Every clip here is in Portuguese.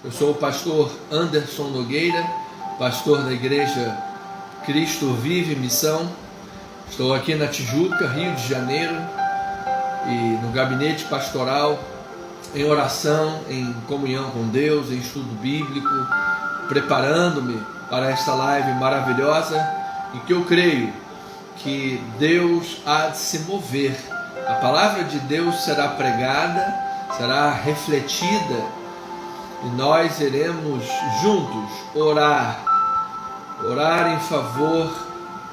Eu sou o pastor Anderson Nogueira, pastor da Igreja Cristo Vive Missão. Estou aqui na Tijuca, Rio de Janeiro, e no gabinete pastoral, em oração, em comunhão com Deus, em estudo bíblico, preparando-me para esta live maravilhosa, em que eu creio que Deus há de se mover. A palavra de Deus será pregada, será refletida, e nós iremos juntos orar em favor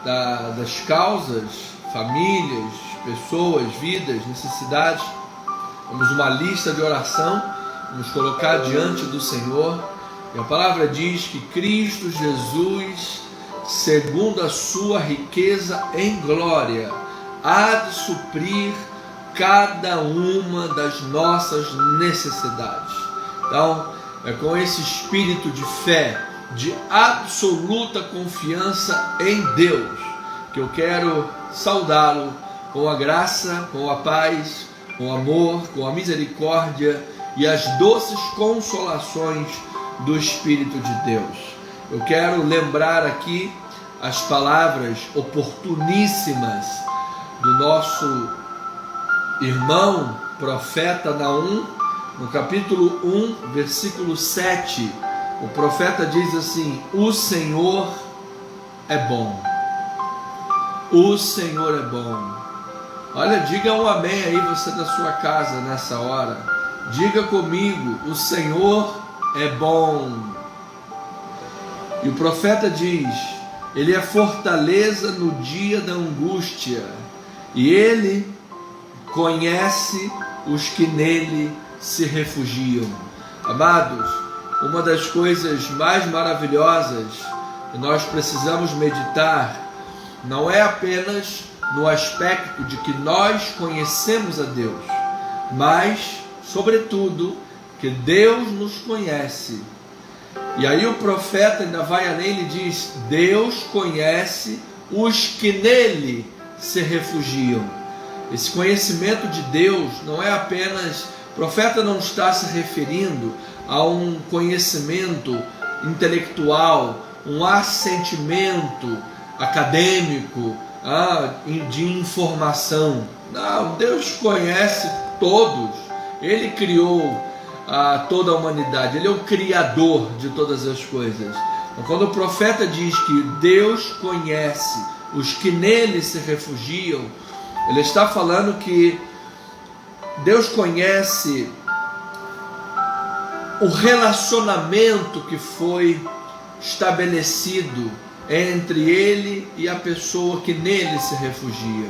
das causas, famílias, pessoas, vidas, necessidades. Temos uma lista de oração, vamos colocar diante do Senhor, e a palavra diz que Cristo Jesus, segundo a sua riqueza em glória, há de suprir cada uma das nossas necessidades. Então, é com esse espírito de fé, de absoluta confiança em Deus, que eu quero saudá-lo com a graça, com a paz, com o amor, com a misericórdia e as doces consolações do Espírito de Deus. Eu quero lembrar aqui as palavras oportuníssimas do nosso irmão profeta Naum, no capítulo 1, versículo 7, o profeta diz assim: o Senhor é bom. O Senhor é bom. Olha, diga um amém aí, você da sua casa nessa hora. Diga comigo: o Senhor é bom. E o profeta diz: Ele é fortaleza no dia da angústia, e Ele conhece os que nele se refugiam. Amados, uma das coisas mais maravilhosas que nós precisamos meditar não é apenas no aspecto de que nós conhecemos a Deus, mas, sobretudo, que Deus nos conhece. E aí o profeta ainda vai além e diz: Deus conhece os que nele se refugiam. Esse conhecimento de Deus não é apenas... O profeta não está se referindo a um conhecimento intelectual, um assentimento acadêmico, de informação. Não, Deus conhece todos. Ele criou toda a humanidade. Ele é o criador de todas as coisas. Então, quando o profeta diz que Deus conhece os que nele se refugiam, ele está falando que Deus conhece o relacionamento que foi estabelecido entre ele e a pessoa que nele se refugia.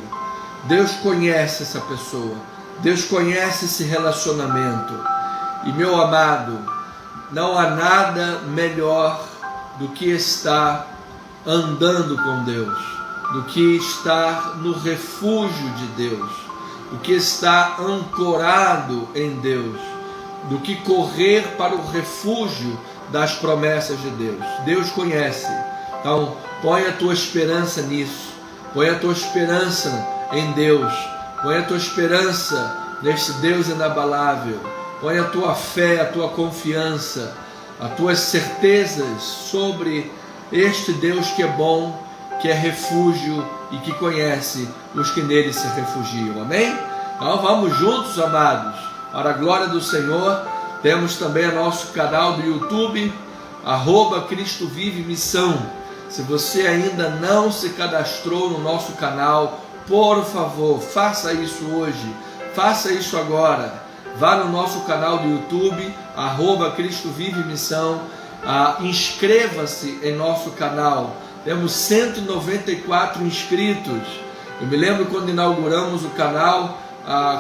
Deus conhece essa pessoa, Deus conhece esse relacionamento. E, meu amado, não há nada melhor do que estar andando com Deus, do que estar no refúgio de Deus, do que estar ancorado em Deus, do que correr para o refúgio das promessas de Deus. Deus conhece. Então, põe a tua esperança nisso. Põe a tua esperança em Deus. Põe a tua esperança neste Deus inabalável. Põe a tua fé, a tua confiança, as tuas certezas sobre este Deus que é bom, que é refúgio e que conhece os que nele se refugiam. Amém? Então vamos juntos, amados, para a glória do Senhor. Temos também o nosso canal do YouTube, @Cristo Vive Missão. Se você ainda não se cadastrou no nosso canal, por favor, faça isso hoje, faça isso agora. Vá no nosso canal do YouTube, @Cristo Vive Missão, inscreva-se em nosso canal. Temos 194 inscritos. Eu me lembro quando inauguramos o canal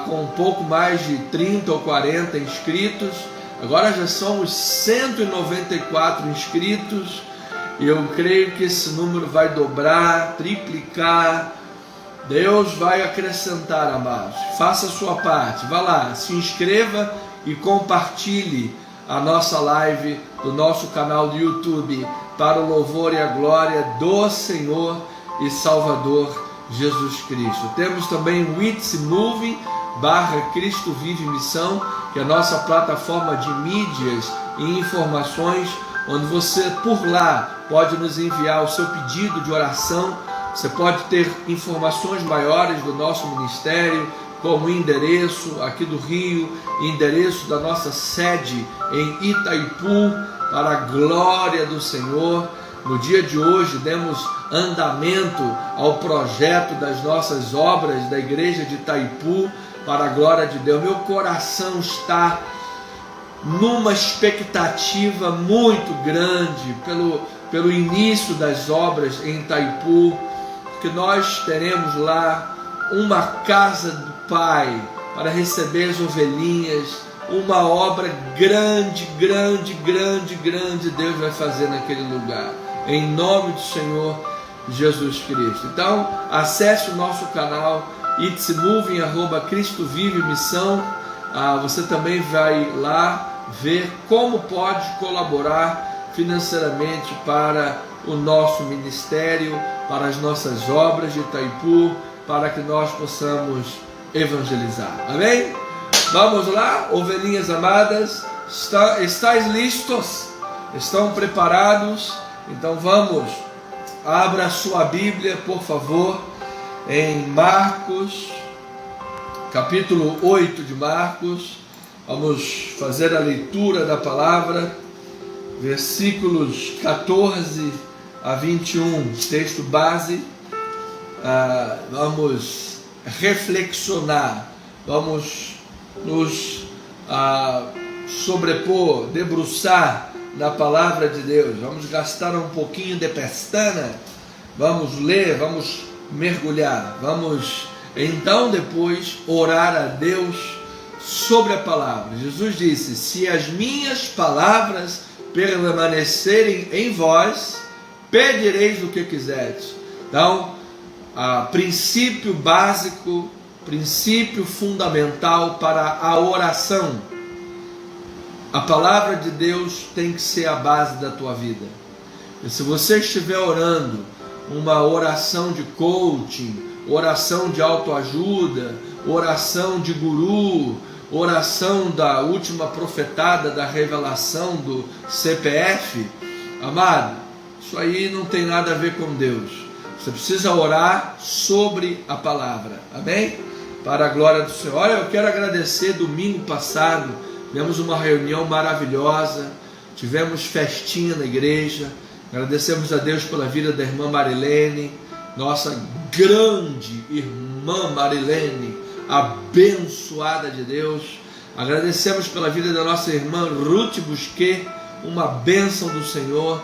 com um pouco mais de 30 ou 40 inscritos. Agora já somos 194 inscritos. E eu creio que esse número vai dobrar, triplicar. Deus vai acrescentar, amados. Faça a sua parte. Vá lá, se inscreva e compartilhe a nossa live do nosso canal do YouTube, para o louvor e a glória do Senhor e Salvador Jesus Cristo. Temos também o It's Moving /Cristo Vive Missão, que é a nossa plataforma de mídias e informações, onde você por lá pode nos enviar o seu pedido de oração. Você pode ter informações maiores do nosso ministério, como endereço aqui do Rio, endereço da nossa sede em Itaipu, para a glória do Senhor. No dia de hoje demos andamento ao projeto das nossas obras da igreja de Itaipu, para a glória de Deus. Meu coração está numa expectativa muito grande pelo início das obras em Itaipu, que nós teremos lá uma casa do Pai para receber as ovelhinhas, uma obra grande, Deus vai fazer naquele lugar, em nome do Senhor Jesus Cristo. Então, acesse o nosso canal It's Moving, @Cristo Vive Missão. Você também vai lá ver como pode colaborar financeiramente para o nosso ministério, para as nossas obras de Itaipu, para que nós possamos evangelizar. Amém? Vamos lá, ovelhinhas amadas, estáis listos? Estão preparados? Então vamos, abra a sua Bíblia, por favor, em Marcos, capítulo 8 de Marcos. Vamos fazer a leitura da palavra, versículos 14 a 21, texto base. Vamos reflexionar, vamos nos sobrepor, debruçar na palavra de Deus. Vamos gastar um pouquinho de pestana, vamos ler, vamos mergulhar, vamos então depois orar a Deus sobre a palavra. Jesus disse: se as minhas palavras permanecerem em vós, pedireis o que quiseres. Então, princípio básico, princípio fundamental para a oração. A palavra de Deus tem que ser a base da tua vida. E se você estiver orando uma oração de coaching, oração de autoajuda, oração de guru, oração da última profetada da revelação do CPF, amado, isso aí não tem nada a ver com Deus. Você precisa orar sobre a palavra, amém? Para a glória do Senhor. Olha, eu quero agradecer. Domingo passado tivemos uma reunião maravilhosa, tivemos festinha na igreja. Agradecemos a Deus pela vida da irmã Marilene, nossa grande irmã Marilene, abençoada de Deus. Agradecemos pela vida da nossa irmã Ruth Busquet, uma bênção do Senhor.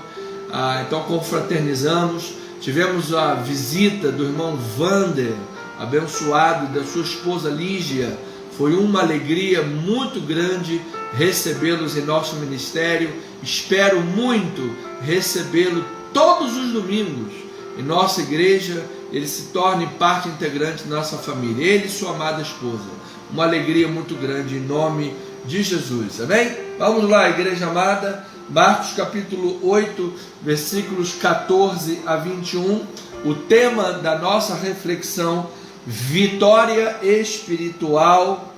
Então confraternizamos. Tivemos a visita do irmão Vander, abençoado, da sua esposa Lígia. Foi uma alegria muito grande recebê-los em nosso ministério. Espero muito recebê-lo todos os domingos em nossa igreja. Ele se torne parte integrante da nossa família, ele e sua amada esposa. Uma alegria muito grande em nome de Jesus, amém? Vamos lá, igreja amada. Marcos capítulo 8, versículos 14 a 21. O tema da nossa reflexão: vitória espiritual,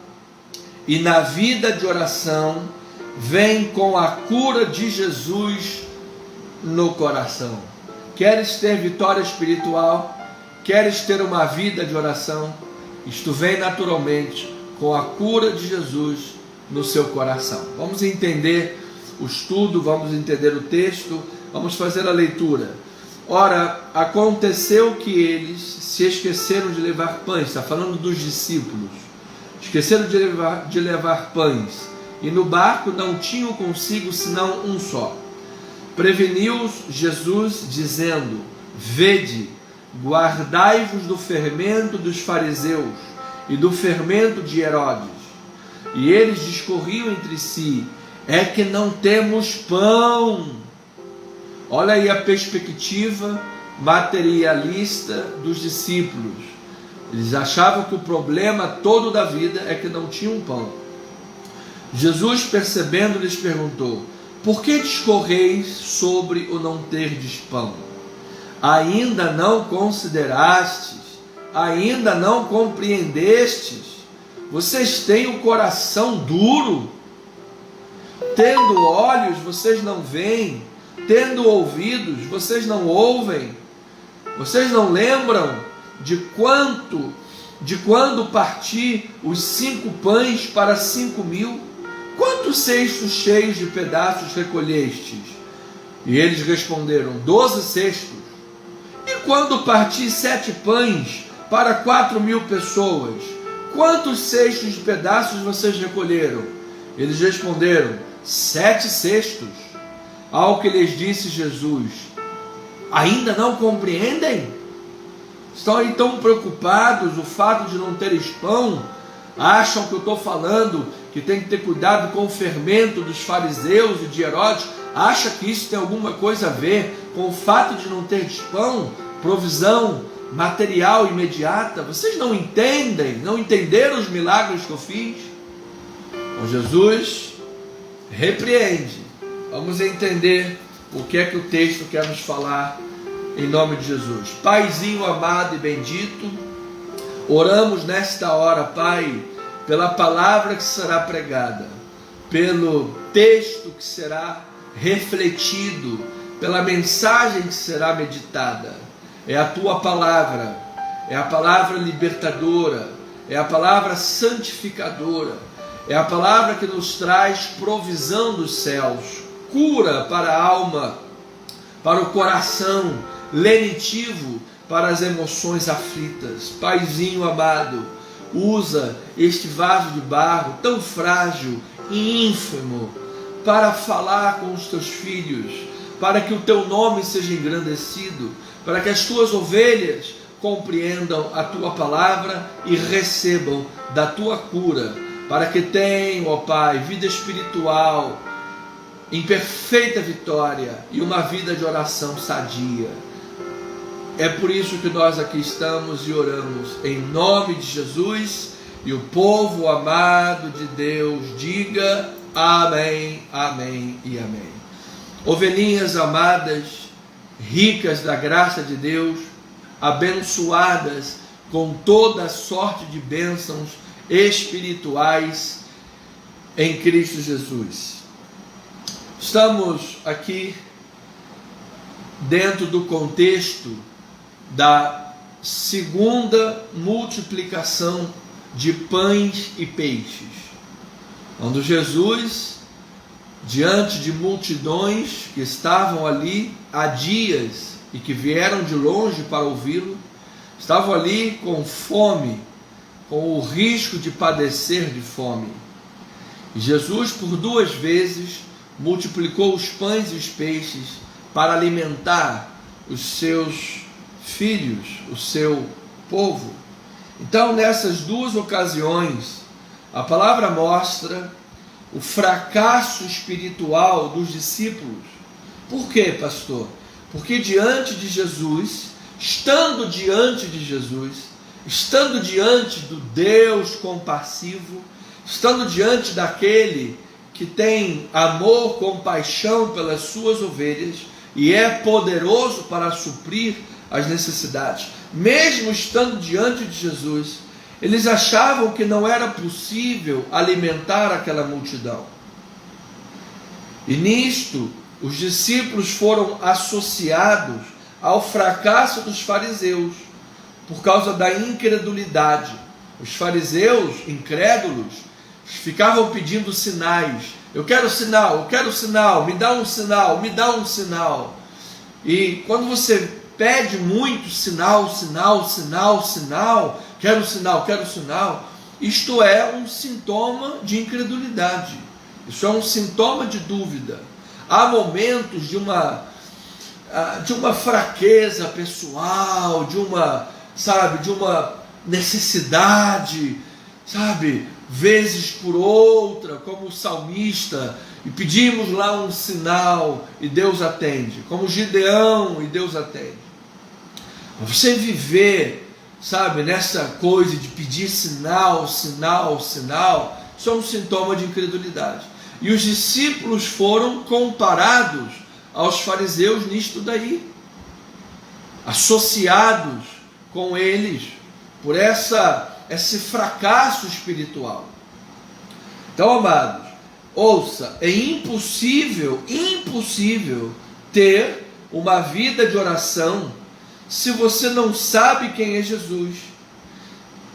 e na vida de oração vem com a cura de Jesus no coração. Queres ter vitória espiritual? Queres ter uma vida de oração? Isto vem naturalmente com a cura de Jesus no seu coração. Vamos entender o estudo, vamos entender o texto, vamos fazer a leitura. Ora, aconteceu que eles se esqueceram de levar pães. Está falando dos discípulos. Esqueceram de levar pães, e no barco não tinham consigo senão um só. Preveniu-os Jesus, dizendo: vede, guardai-vos do fermento dos fariseus e do fermento de Herodes. E eles discorriam entre si: é que não temos pão. Olha aí a perspectiva materialista dos discípulos. Eles achavam que o problema todo da vida é que não tinham pão. Jesus, percebendo, lhes perguntou: por que discorreis sobre o não terdes pão? Ainda não considerastes? Ainda não compreendestes? Vocês têm o coração duro? Tendo olhos, vocês não veem, tendo ouvidos, vocês não ouvem. Vocês não lembram de quando parti os 5 pães para 5.000? Quantos cestos cheios de pedaços recolhestes? E eles responderam: 12 cestos. E quando parti 7 pães para 4.000 pessoas, quantos cestos de pedaços vocês recolheram? Eles responderam: 7 cestos. Ao que lhes disse Jesus: ainda não compreendem? Estão aí tão preocupados, o fato de não teres pão? Acham que eu estou falando que tem que ter cuidado com o fermento dos fariseus e de Herodes? Acha que isso tem alguma coisa a ver com o fato de não teres pão? Provisão material imediata? Vocês não entendem? Não entenderam os milagres que eu fiz? Então Jesus repreende. Vamos entender o que é que o texto quer nos falar em nome de Jesus. Paizinho amado e bendito, oramos nesta hora, Pai, pela palavra que será pregada, pelo texto que será refletido, pela mensagem que será meditada. É a Tua palavra, é a palavra libertadora, é a palavra santificadora, é a palavra que nos traz provisão dos céus, cura para a alma, para o coração, lenitivo para as emoções aflitas. Paizinho amado, usa este vaso de barro tão frágil e ínfimo para falar com os teus filhos, para que o teu nome seja engrandecido, para que as tuas ovelhas compreendam a tua palavra e recebam da tua cura, para que tenham, ó Pai, vida espiritual em perfeita vitória e uma vida de oração sadia. É por isso que nós aqui estamos e oramos em nome de Jesus, e o povo amado de Deus diga amém, amém e amém. Ovelhinhas amadas, ricas da graça de Deus, abençoadas com toda sorte de bênçãos espirituais em Cristo Jesus. Estamos aqui dentro do contexto da segunda multiplicação de pães e peixes, quando Jesus, diante de multidões que estavam ali há dias e que vieram de longe para ouvi-lo, estavam ali com fome, com o risco de padecer de fome. E Jesus, por 2 vezes, multiplicou os pães e os peixes para alimentar os seus filhos, o seu povo. Então, nessas 2 ocasiões, a palavra mostra o fracasso espiritual dos discípulos. Por quê, pastor? Porque diante de Jesus, estando diante de Jesus, estando diante do Deus compassivo, estando diante daquele que tem amor, compaixão pelas suas ovelhas e é poderoso para suprir as necessidades, mesmo estando diante de Jesus, eles achavam que não era possível alimentar aquela multidão. E nisto, os discípulos foram associados ao fracasso dos fariseus, por causa da incredulidade. Os fariseus incrédulos ficavam pedindo sinais. Eu quero sinal, me dá um sinal, me dá um sinal. E quando você pede muito sinal, quero sinal, isto é um sintoma de incredulidade, isso é um sintoma de dúvida. Há momentos de uma fraqueza pessoal, de uma necessidade, vezes por outra, como o salmista, e pedimos lá um sinal e Deus atende, como Gideão e Deus atende. Você viver, nessa coisa de pedir sinal, isso é um sintoma de incredulidade. E os discípulos foram comparados aos fariseus nisto daí, associados com eles por esse fracasso espiritual. Então, amados, ouça, é impossível ter uma vida de oração se você não sabe quem é Jesus.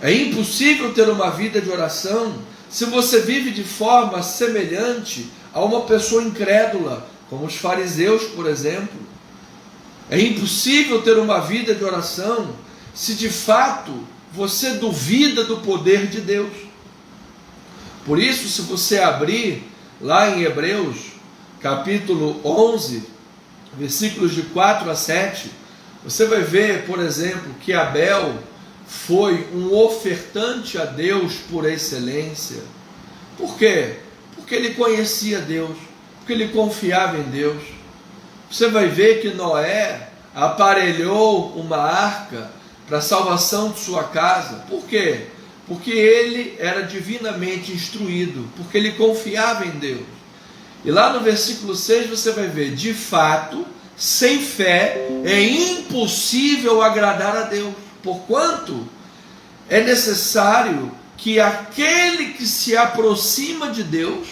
É impossível ter uma vida de oração se você vive de forma semelhante a uma pessoa incrédula, como os fariseus, por exemplo. É impossível ter uma vida de oração se de fato você duvida do poder de Deus. Por isso, se você abrir lá em Hebreus, capítulo 11, versículos de 4 a 7, você vai ver, por exemplo, que Abel foi um ofertante a Deus por excelência. Por quê? Porque ele conhecia Deus, porque ele confiava em Deus. Você vai ver que Noé aparelhou uma arca para a salvação de sua casa. Por quê? Porque ele era divinamente instruído, porque ele confiava em Deus. E lá no versículo 6 você vai ver, de fato, sem fé é impossível agradar a Deus, porquanto é necessário que aquele que se aproxima de Deus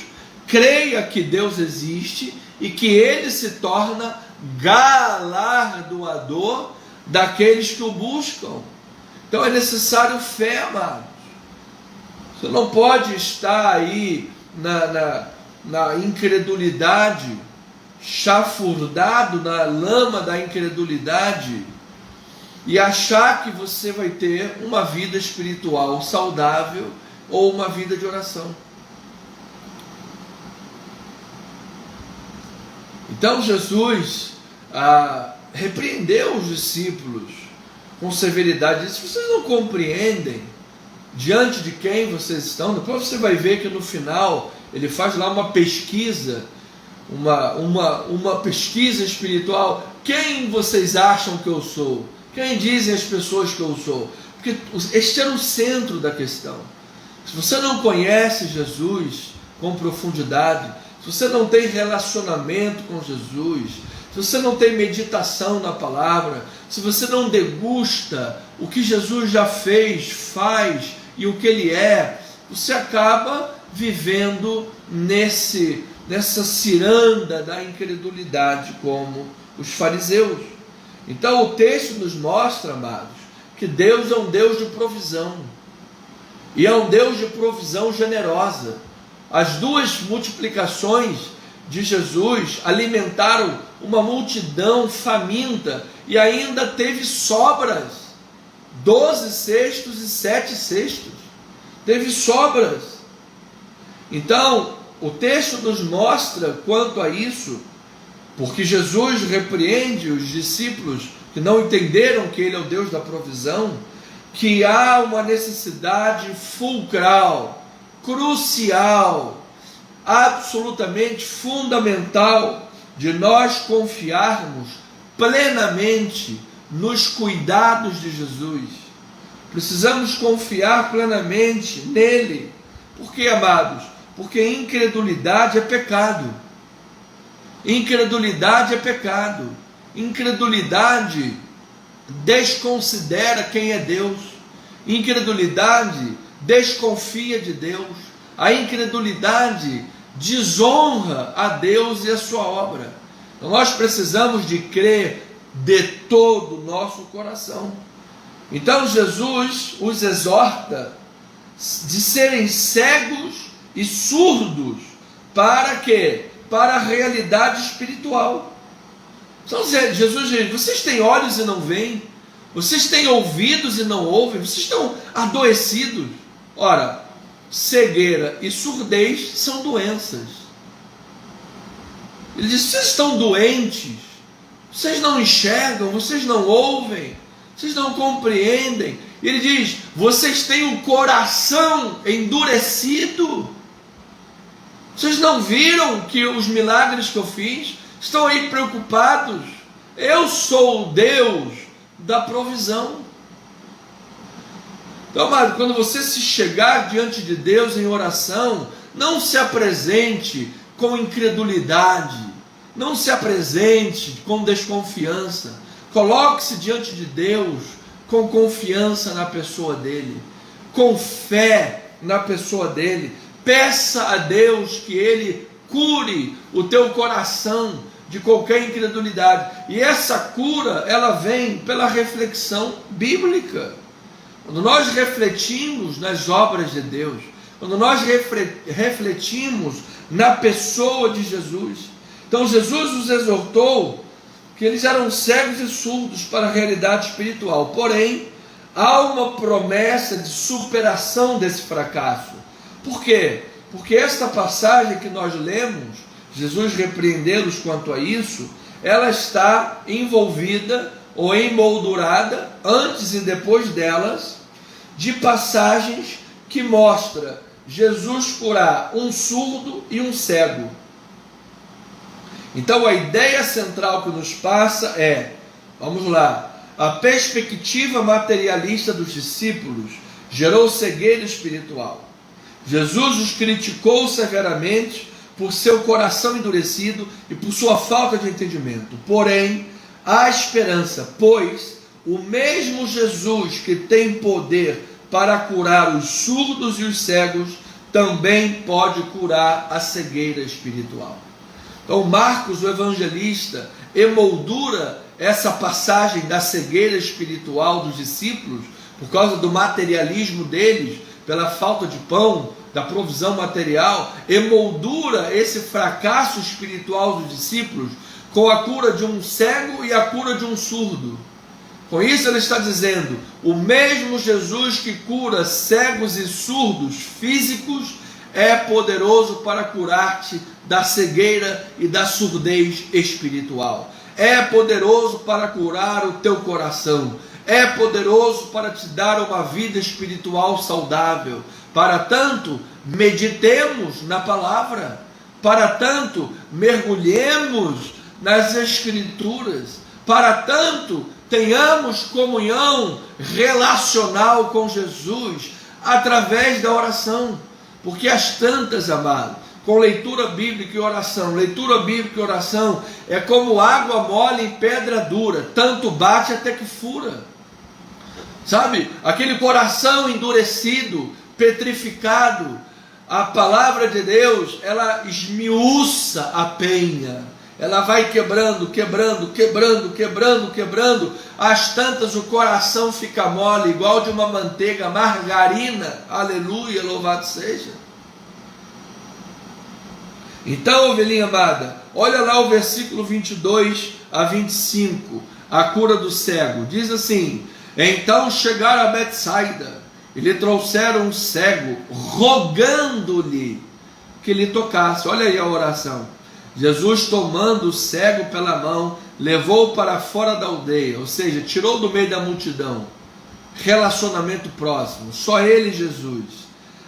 creia que Deus existe e que ele se torna galardoador daqueles que o buscam. Então é necessário fé, amados. Você não pode estar aí na incredulidade, chafurdado na lama da incredulidade e achar que você vai ter uma vida espiritual saudável ou uma vida de oração. Então Jesus repreendeu os discípulos com severidade. Disse: vocês não compreendem diante de quem vocês estão? Depois você vai ver que no final ele faz lá uma pesquisa, uma pesquisa espiritual. Quem vocês acham que eu sou? Quem dizem as pessoas que eu sou? Porque este era o centro da questão. Se você não conhece Jesus com profundidade, se você não tem relacionamento com Jesus, se você não tem meditação na palavra, se você não degusta o que Jesus já fez, faz e o que Ele é, você acaba vivendo nessa ciranda da incredulidade, como os fariseus. Então o texto nos mostra, amados, que Deus é um Deus de provisão, e é um Deus de provisão generosa. As duas multiplicações de Jesus alimentaram uma multidão faminta e ainda teve sobras, 12 cestos e 7 cestos, teve sobras. Então o texto nos mostra quanto a isso, porque Jesus repreende os discípulos que não entenderam que Ele é o Deus da provisão, que há uma necessidade fulcral, crucial, absolutamente fundamental, de nós confiarmos plenamente nos cuidados de Jesus. Precisamos confiar plenamente nele. Por quê, amados? Porque incredulidade é pecado. Incredulidade é pecado. Incredulidade desconsidera quem é Deus. Incredulidade desconfia de Deus. A incredulidade desonra a Deus e a sua obra. Então nós precisamos de crer de todo o nosso coração. Então Jesus os exorta de serem cegos e surdos para quê? Para a realidade espiritual. Então Jesus diz: vocês têm olhos e não veem, vocês têm ouvidos e não ouvem, vocês estão adoecidos. Ora, cegueira e surdez são doenças. Ele diz: vocês estão doentes, vocês não enxergam, vocês não ouvem, vocês não compreendem. Ele diz: vocês têm o coração endurecido. Vocês não viram que os milagres que eu fiz? Estão aí preocupados. Eu sou o Deus da provisão. Então, amado, quando você se chegar diante de Deus em oração, não se apresente com incredulidade, não se apresente com desconfiança. Coloque-se diante de Deus com confiança na pessoa dele, com fé na pessoa dele, peça a Deus que Ele cure o teu coração de qualquer incredulidade. E essa cura, ela vem pela reflexão bíblica. Quando nós refletimos nas obras de Deus, quando nós refletimos na pessoa de Jesus. Então Jesus os exortou que eles eram cegos e surdos para a realidade espiritual. Porém, há uma promessa de superação desse fracasso. Por quê? Porque esta passagem que nós lemos, Jesus repreendê-los quanto a isso, ela está envolvida ou emoldurada, antes e depois delas, de passagens que mostram Jesus curar um surdo e um cego. Então a ideia central que nos passa é, vamos lá, a perspectiva materialista dos discípulos gerou cegueira espiritual. Jesus os criticou severamente por seu coração endurecido e por sua falta de entendimento. Porém, há esperança, pois o mesmo Jesus que tem poder para curar os surdos e os cegos, também pode curar a cegueira espiritual. Então Marcos, o evangelista, emoldura essa passagem da cegueira espiritual dos discípulos, por causa do materialismo deles, pela falta de pão, da provisão material, emoldura esse fracasso espiritual dos discípulos com a cura de um cego e a cura de um surdo. Com isso ele está dizendo, o mesmo Jesus que cura cegos e surdos físicos é poderoso para curar-te da cegueira e da surdez espiritual. É poderoso para curar o teu coração. É poderoso para te dar uma vida espiritual saudável. Para tanto, meditemos na palavra. Para tanto, mergulhemos nas Escrituras. Para tanto, tenhamos comunhão relacional com Jesus através da oração. Porque as tantas, amado, com leitura bíblica e oração, leitura bíblica e oração é como água mole em pedra dura, tanto bate até que fura. Sabe, aquele coração endurecido, petrificado, a palavra de Deus, ela esmiuça a penha, ela vai quebrando, quebrando, quebrando, quebrando, quebrando, às tantas o coração fica mole, igual de uma manteiga, margarina, aleluia, louvado seja. Então, ovelhinha amada, olha lá o versículo 22 a 25, a cura do cego, diz assim, então chegaram a Betsaida, e lhe trouxeram um cego, rogando-lhe que lhe tocasse. Olha aí a oração. Jesus, tomando o cego pela mão, levou para fora da aldeia, ou seja, tirou do meio da multidão. Relacionamento próximo, só ele e Jesus.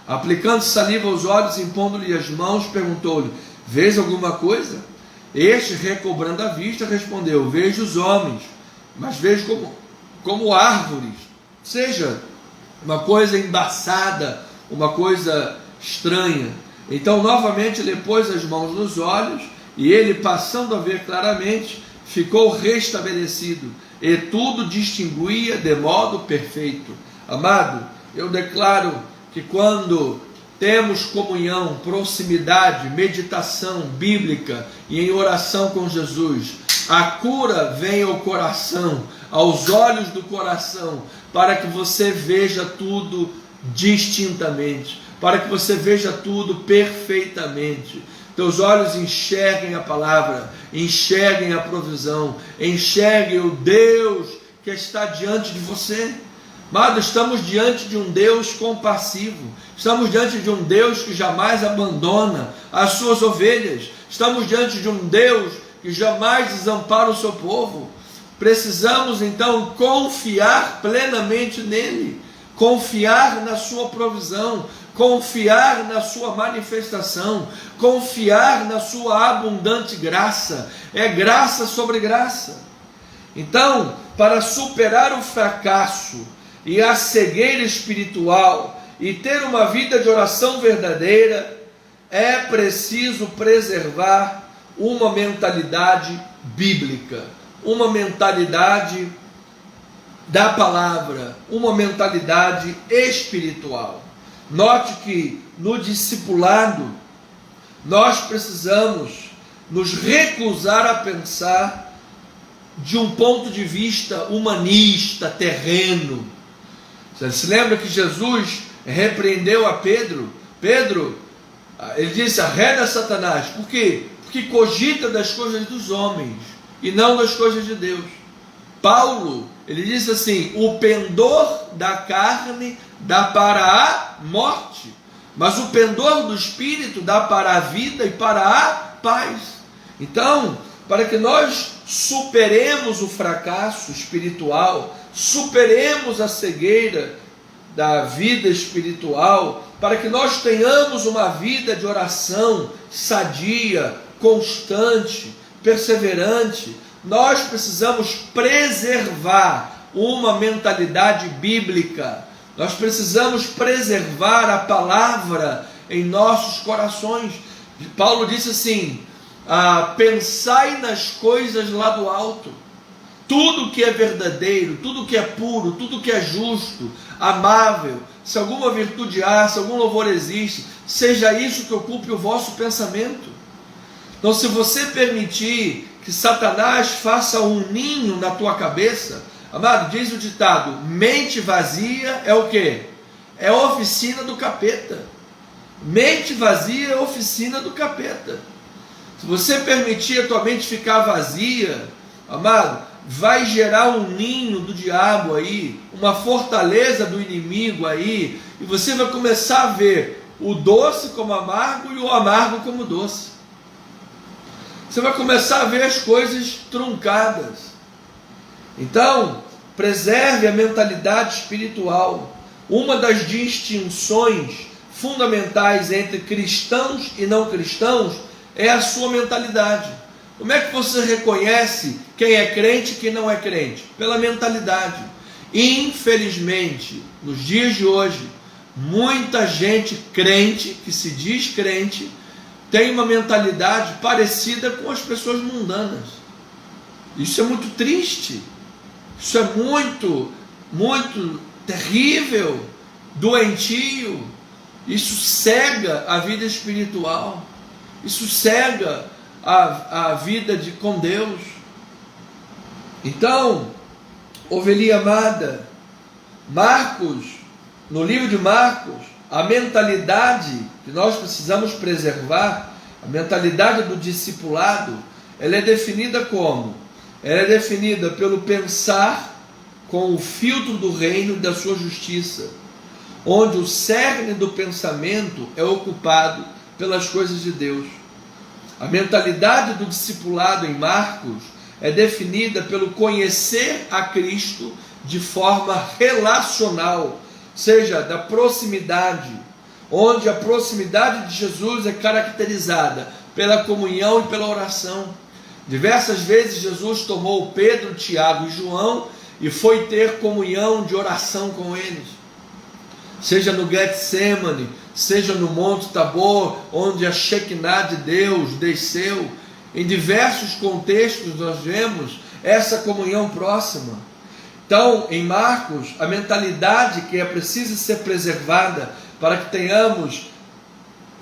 Aplicando saliva aos olhos, impondo-lhe as mãos, perguntou-lhe, vês alguma coisa? Este, recobrando a vista, respondeu, vejo os homens, mas vejo como árvores. Ou seja, uma coisa embaçada, uma coisa estranha. Então novamente ele pôs as mãos nos olhos, e ele, passando a ver claramente, ficou restabelecido, e tudo distinguia de modo perfeito. Amado, eu declaro que quando temos comunhão, proximidade, meditação bíblica e em oração com Jesus, a cura vem ao coração, aos olhos do coração, para que você veja tudo distintamente, para que você veja tudo perfeitamente. Teus olhos enxerguem a palavra, enxerguem a provisão, enxerguem o Deus que está diante de você. Amado, estamos diante de um Deus compassivo, estamos diante de um Deus que jamais abandona as suas ovelhas, estamos diante de um Deus que jamais desampara o seu povo. Precisamos então confiar plenamente nele, confiar na sua provisão, confiar na sua manifestação, confiar na sua abundante graça. É graça sobre graça. Então, para superar o fracasso e a cegueira espiritual e ter uma vida de oração verdadeira, é preciso preservar uma mentalidade bíblica, uma mentalidade da palavra, uma mentalidade espiritual. Note que no discipulado nós precisamos nos recusar a pensar de um ponto de vista humanista, terreno. Você se lembra que Jesus repreendeu a Pedro? Pedro, ele disse: arreda Satanás. Por quê? Porque cogita das coisas dos homens e não das coisas de Deus. Paulo, ele disse assim: o pendor da carne dá para a morte, mas o pendor do espírito dá para a vida e para a paz. Então, para que nós superemos o fracasso espiritual, superemos a cegueira da vida espiritual, para que nós tenhamos uma vida de oração sadia, constante, perseverante, nós precisamos preservar uma mentalidade bíblica. Nós precisamos preservar a palavra em nossos corações. Paulo disse assim: pensai nas coisas lá do alto. Tudo que é verdadeiro, tudo que é puro, tudo que é justo, amável, se alguma virtude há, se algum louvor existe, seja isso que ocupe o vosso pensamento. Então, se você permitir que Satanás faça um ninho na tua cabeça, amado, diz o ditado: mente vazia é o quê? É a oficina do capeta. Mente vazia é a oficina do capeta. Se você permitir a tua mente ficar vazia, amado, vai gerar um ninho do diabo aí, uma fortaleza do inimigo aí, e você vai começar a ver o doce como amargo e o amargo como doce. Você vai começar a ver as coisas truncadas. Então, preserve a mentalidade espiritual. Uma das distinções fundamentais entre cristãos e não cristãos é a sua mentalidade. Como é que você reconhece quem é crente e quem não é crente? Pela mentalidade. Infelizmente, nos dias de hoje, muita gente crente, que se diz crente, tem uma mentalidade parecida com as pessoas mundanas. Isso é muito triste. Isso é muito, muito terrível, doentio. Isso cega a vida espiritual. Isso cega a vida com Deus. Então, ovelha amada, Marcos, no livro de Marcos, a mentalidade que nós precisamos preservar, a mentalidade do discipulado, ela é definida como? Ela é definida pelo pensar com o filtro do reino e da sua justiça, onde o cerne do pensamento é ocupado pelas coisas de Deus. A mentalidade do discipulado em Marcos é definida pelo conhecer a Cristo de forma relacional, seja da proximidade, onde a proximidade de Jesus é caracterizada pela comunhão e pela oração. Diversas vezes Jesus tomou Pedro, Tiago e João e foi ter comunhão de oração com eles. Seja no Getsemane, seja no Monte Tabor, onde a Shekinah de Deus desceu. Em diversos contextos nós vemos essa comunhão próxima. Então, em Marcos, a mentalidade que é precisa ser preservada para que tenhamos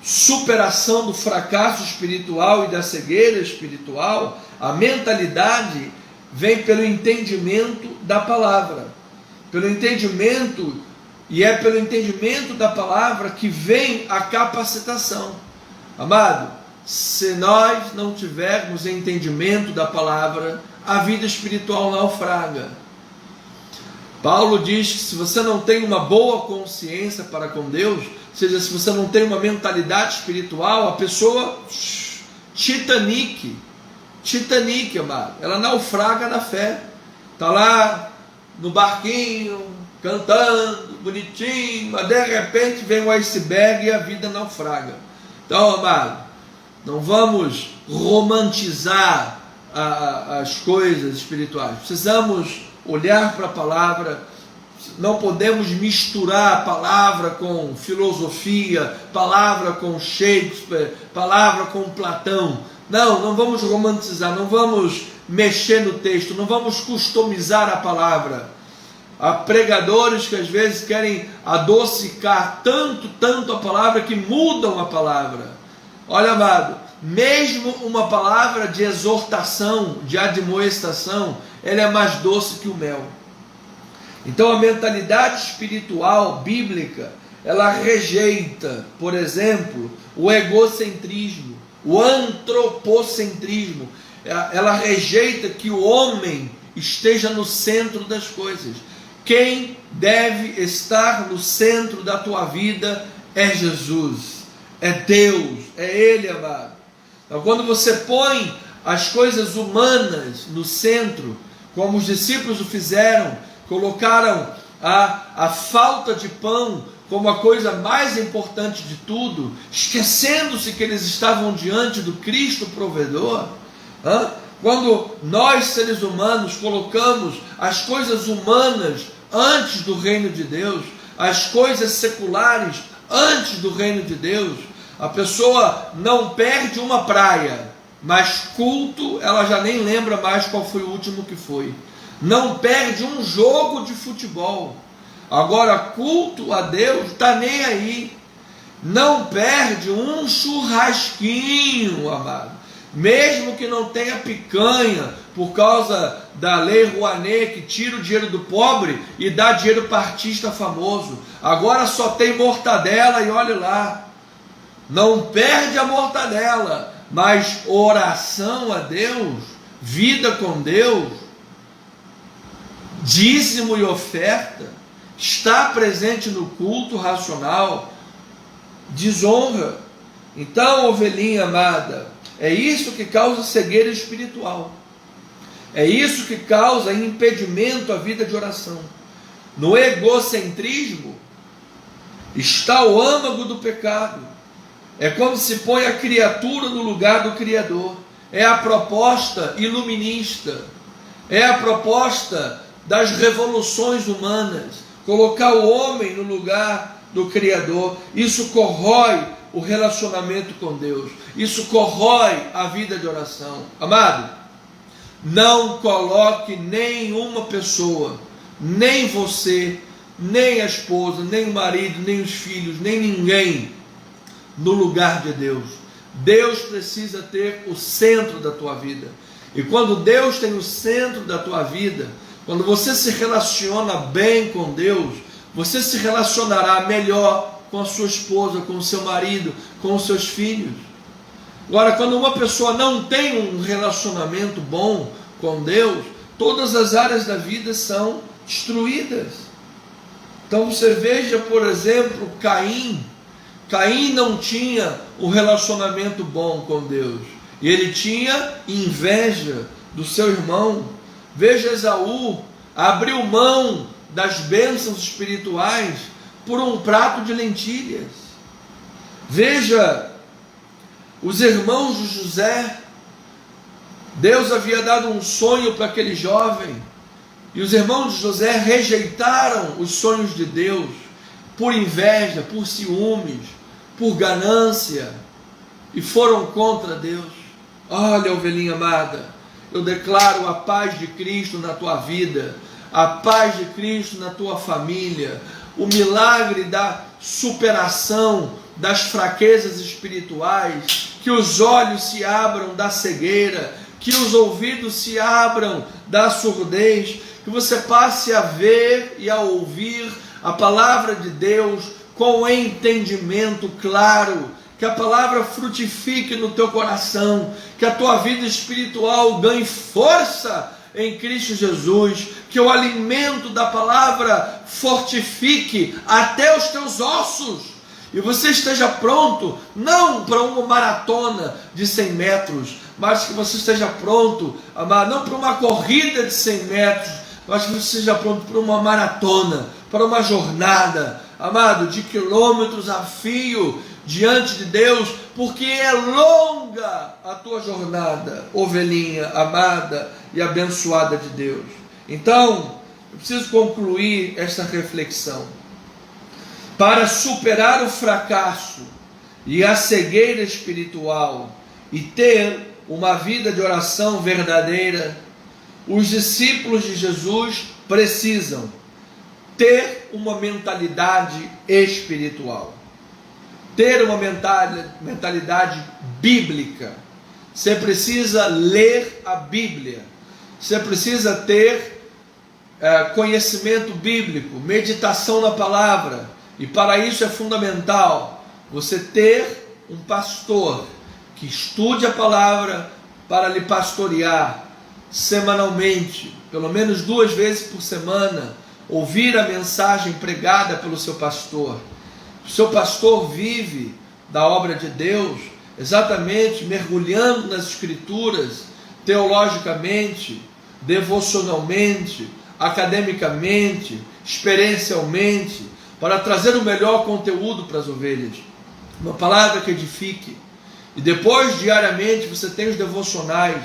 superação do fracasso espiritual e da cegueira espiritual, a mentalidade vem pelo entendimento da palavra, pelo entendimento, e é pelo entendimento da palavra que vem a capacitação. Amado, se nós não tivermos entendimento da palavra, a vida espiritual naufraga. Paulo diz que se você não tem uma boa consciência para com Deus, ou seja, se você não tem uma mentalidade espiritual, a pessoa Titanic, amado, ela naufraga na fé. Está lá no barquinho, cantando, bonitinho, mas de repente vem um iceberg e a vida naufraga. Então, amado, não vamos romantizar as coisas espirituais. Precisamos olhar para a palavra. Não podemos misturar a palavra com filosofia, palavra com Shakespeare, palavra com Platão. Não vamos romantizar, não vamos mexer no texto, não vamos customizar a palavra. Há pregadores que às vezes querem adocicar tanto a palavra que mudam a palavra. Olha, amado, mesmo uma palavra de exortação, de admoestação, ela é mais doce que o mel. Então a mentalidade espiritual bíblica, ela rejeita, por exemplo, o egocentrismo, o antropocentrismo. Ela rejeita que o homem esteja no centro das coisas. Quem deve estar no centro da tua vida é Jesus, é Deus, é Ele, amado. Então, quando você põe as coisas humanas no centro, como os discípulos o fizeram, colocaram a falta de pão como a coisa mais importante de tudo, esquecendo-se que eles estavam diante do Cristo provedor. Quando nós, seres humanos, colocamos as coisas humanas antes do reino de Deus, as coisas seculares antes do reino de Deus, a pessoa não perde uma praia, mas culto, ela já nem lembra mais qual foi o último que foi. Não perde um jogo de futebol. Agora, culto a Deus, está nem aí. Não perde um churrasquinho, amado. Mesmo que não tenha picanha, por causa da lei Rouanet, que tira o dinheiro do pobre e dá dinheiro para artista famoso. Agora só tem mortadela e olha lá. Não perde a mortadela, mas oração a Deus, vida com Deus, dízimo e oferta, está presente no culto racional, desonra. Então, ovelhinha amada, é isso que causa cegueira espiritual. É isso que causa impedimento à vida de oração. No egocentrismo está o âmago do pecado. É quando se põe a criatura no lugar do Criador. É a proposta iluminista. É a proposta das revoluções humanas. Colocar o homem no lugar do Criador. Isso corrói o relacionamento com Deus. Isso corrói a vida de oração. Amado, não coloque nenhuma pessoa, nem você, nem a esposa, nem o marido, nem os filhos, nem ninguém no lugar de Deus. Deus precisa ter o centro da tua vida. E quando Deus tem o centro da tua vida, quando você se relaciona bem com Deus, você se relacionará melhor com a sua esposa, com o seu marido, com os seus filhos. Agora, quando uma pessoa não tem um relacionamento bom com Deus, todas as áreas da vida são destruídas. Então você veja, por exemplo, Caim. Caim não tinha um relacionamento bom com Deus. E ele tinha inveja do seu irmão. Veja Esaú, abriu mão das bênçãos espirituais por um prato de lentilhas. Veja os irmãos de José. Deus havia dado um sonho para aquele jovem, e os irmãos de José rejeitaram os sonhos de Deus por inveja, por ciúmes, por ganância, e foram contra Deus. Olha, ovelhinha amada, eu declaro a paz de Cristo na tua vida, a paz de Cristo na tua família, o milagre da superação das fraquezas espirituais, que os olhos se abram da cegueira, que os ouvidos se abram da surdez, que você passe a ver e a ouvir a palavra de Deus com entendimento claro, que a palavra frutifique no teu coração, que a tua vida espiritual ganhe força em Cristo Jesus, que o alimento da palavra fortifique até os teus ossos, e você esteja pronto, não para uma maratona de 100 metros, mas que você esteja pronto, amado, não para uma corrida de 100 metros, mas que você esteja pronto para uma maratona, para uma jornada, amado, de quilômetros a fio, diante de Deus, porque é longa a tua jornada, ovelhinha amada e abençoada de Deus. Então, eu preciso concluir esta reflexão. Para superar o fracasso e a cegueira espiritual e ter uma vida de oração verdadeira, os discípulos de Jesus precisam ter uma mentalidade espiritual, ter uma mentalidade bíblica. Você precisa ler a Bíblia, você precisa ter conhecimento bíblico, meditação na palavra, e para isso é fundamental você ter um pastor que estude a palavra para lhe pastorear semanalmente, pelo menos 2 vezes por semana, ouvir a mensagem pregada pelo seu pastor. O seu pastor vive da obra de Deus, exatamente mergulhando nas Escrituras, teologicamente, devocionalmente, academicamente, experiencialmente, para trazer o melhor conteúdo para as ovelhas, uma palavra que edifique. E depois, diariamente, você tem os devocionais.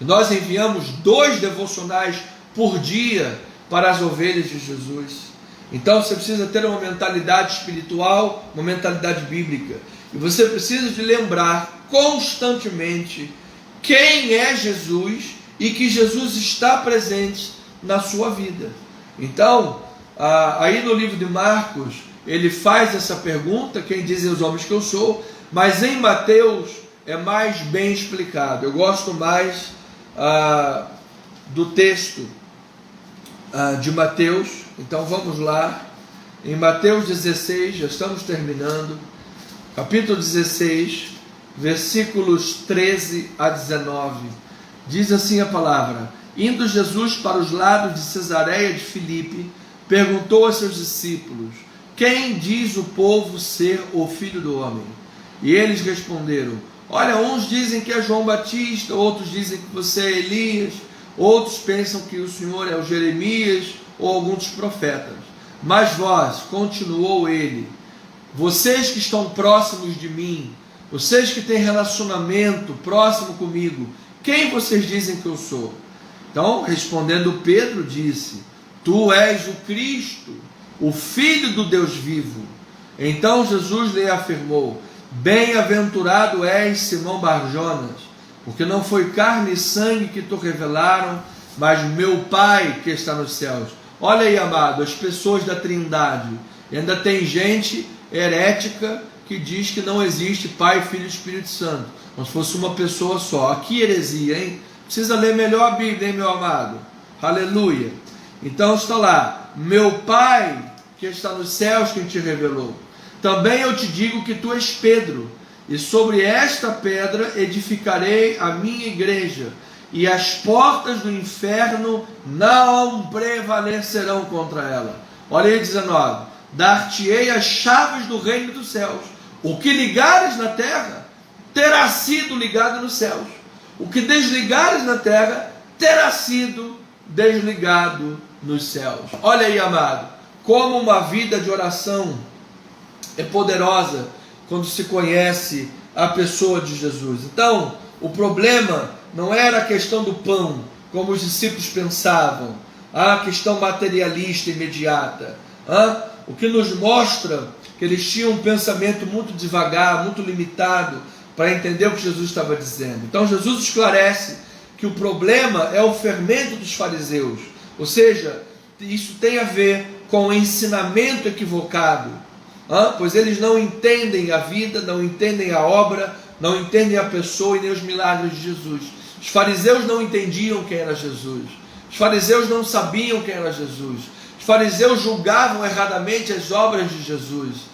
E nós enviamos 2 devocionais por dia para as ovelhas de Jesus. Então você precisa ter uma mentalidade espiritual, uma mentalidade bíblica. E você precisa de lembrar constantemente quem é Jesus e que Jesus está presente na sua vida. Então, aí no livro de Marcos, ele faz essa pergunta: quem dizem os homens que eu sou? Mas em Mateus é mais bem explicado. Eu gosto mais do texto de Mateus. Então vamos lá, em Mateus 16, já estamos terminando, capítulo 16, versículos 13 a 19, diz assim a palavra: indo Jesus para os lados de Cesareia de Filipe, perguntou a seus discípulos: quem diz o povo ser o Filho do Homem? E eles responderam: olha, uns dizem que é João Batista, outros dizem que você é Elias, outros pensam que o Senhor é o Jeremias ou algum dos profetas. Mas vós, continuou ele, vocês que estão próximos de mim, vocês que têm relacionamento próximo comigo, quem vocês dizem que eu sou? Então, respondendo Pedro, disse: tu és o Cristo, o Filho do Deus vivo. Então Jesus lhe afirmou: bem-aventurado és, Simão Barjonas, porque não foi carne e sangue que te revelaram, mas meu Pai que está nos céus. Olha aí, amado, as pessoas da Trindade. E ainda tem gente herética que diz que não existe Pai, Filho e Espírito Santo, como se fosse uma pessoa só. Aqui heresia, hein? Precisa ler melhor a Bíblia, hein, meu amado? Aleluia. Então está lá: meu Pai que está nos céus quem te revelou. Também eu te digo que tu és Pedro, e sobre esta pedra edificarei a minha igreja, e as portas do inferno não prevalecerão contra ela. Olha aí 19: dar-te-ei as chaves do reino dos céus. O que ligares na terra terá sido ligado nos céus, o que desligares na terra terá sido desligado nos céus. Olha aí, amado, como uma vida de oração é poderosa quando se conhece a pessoa de Jesus. Então, o problema não era a questão do pão, como os discípulos pensavam, a questão materialista imediata. O que nos mostra que eles tinham um pensamento muito devagar, muito limitado, para entender o que Jesus estava dizendo. Então Jesus esclarece que o problema é o fermento dos fariseus, ou seja, isso tem a ver com o ensinamento equivocado, pois eles não entendem a vida, não entendem a obra, não entendem a pessoa e nem os milagres de Jesus. Os fariseus não entendiam quem era Jesus, os fariseus não sabiam quem era Jesus, os fariseus julgavam erradamente as obras de Jesus.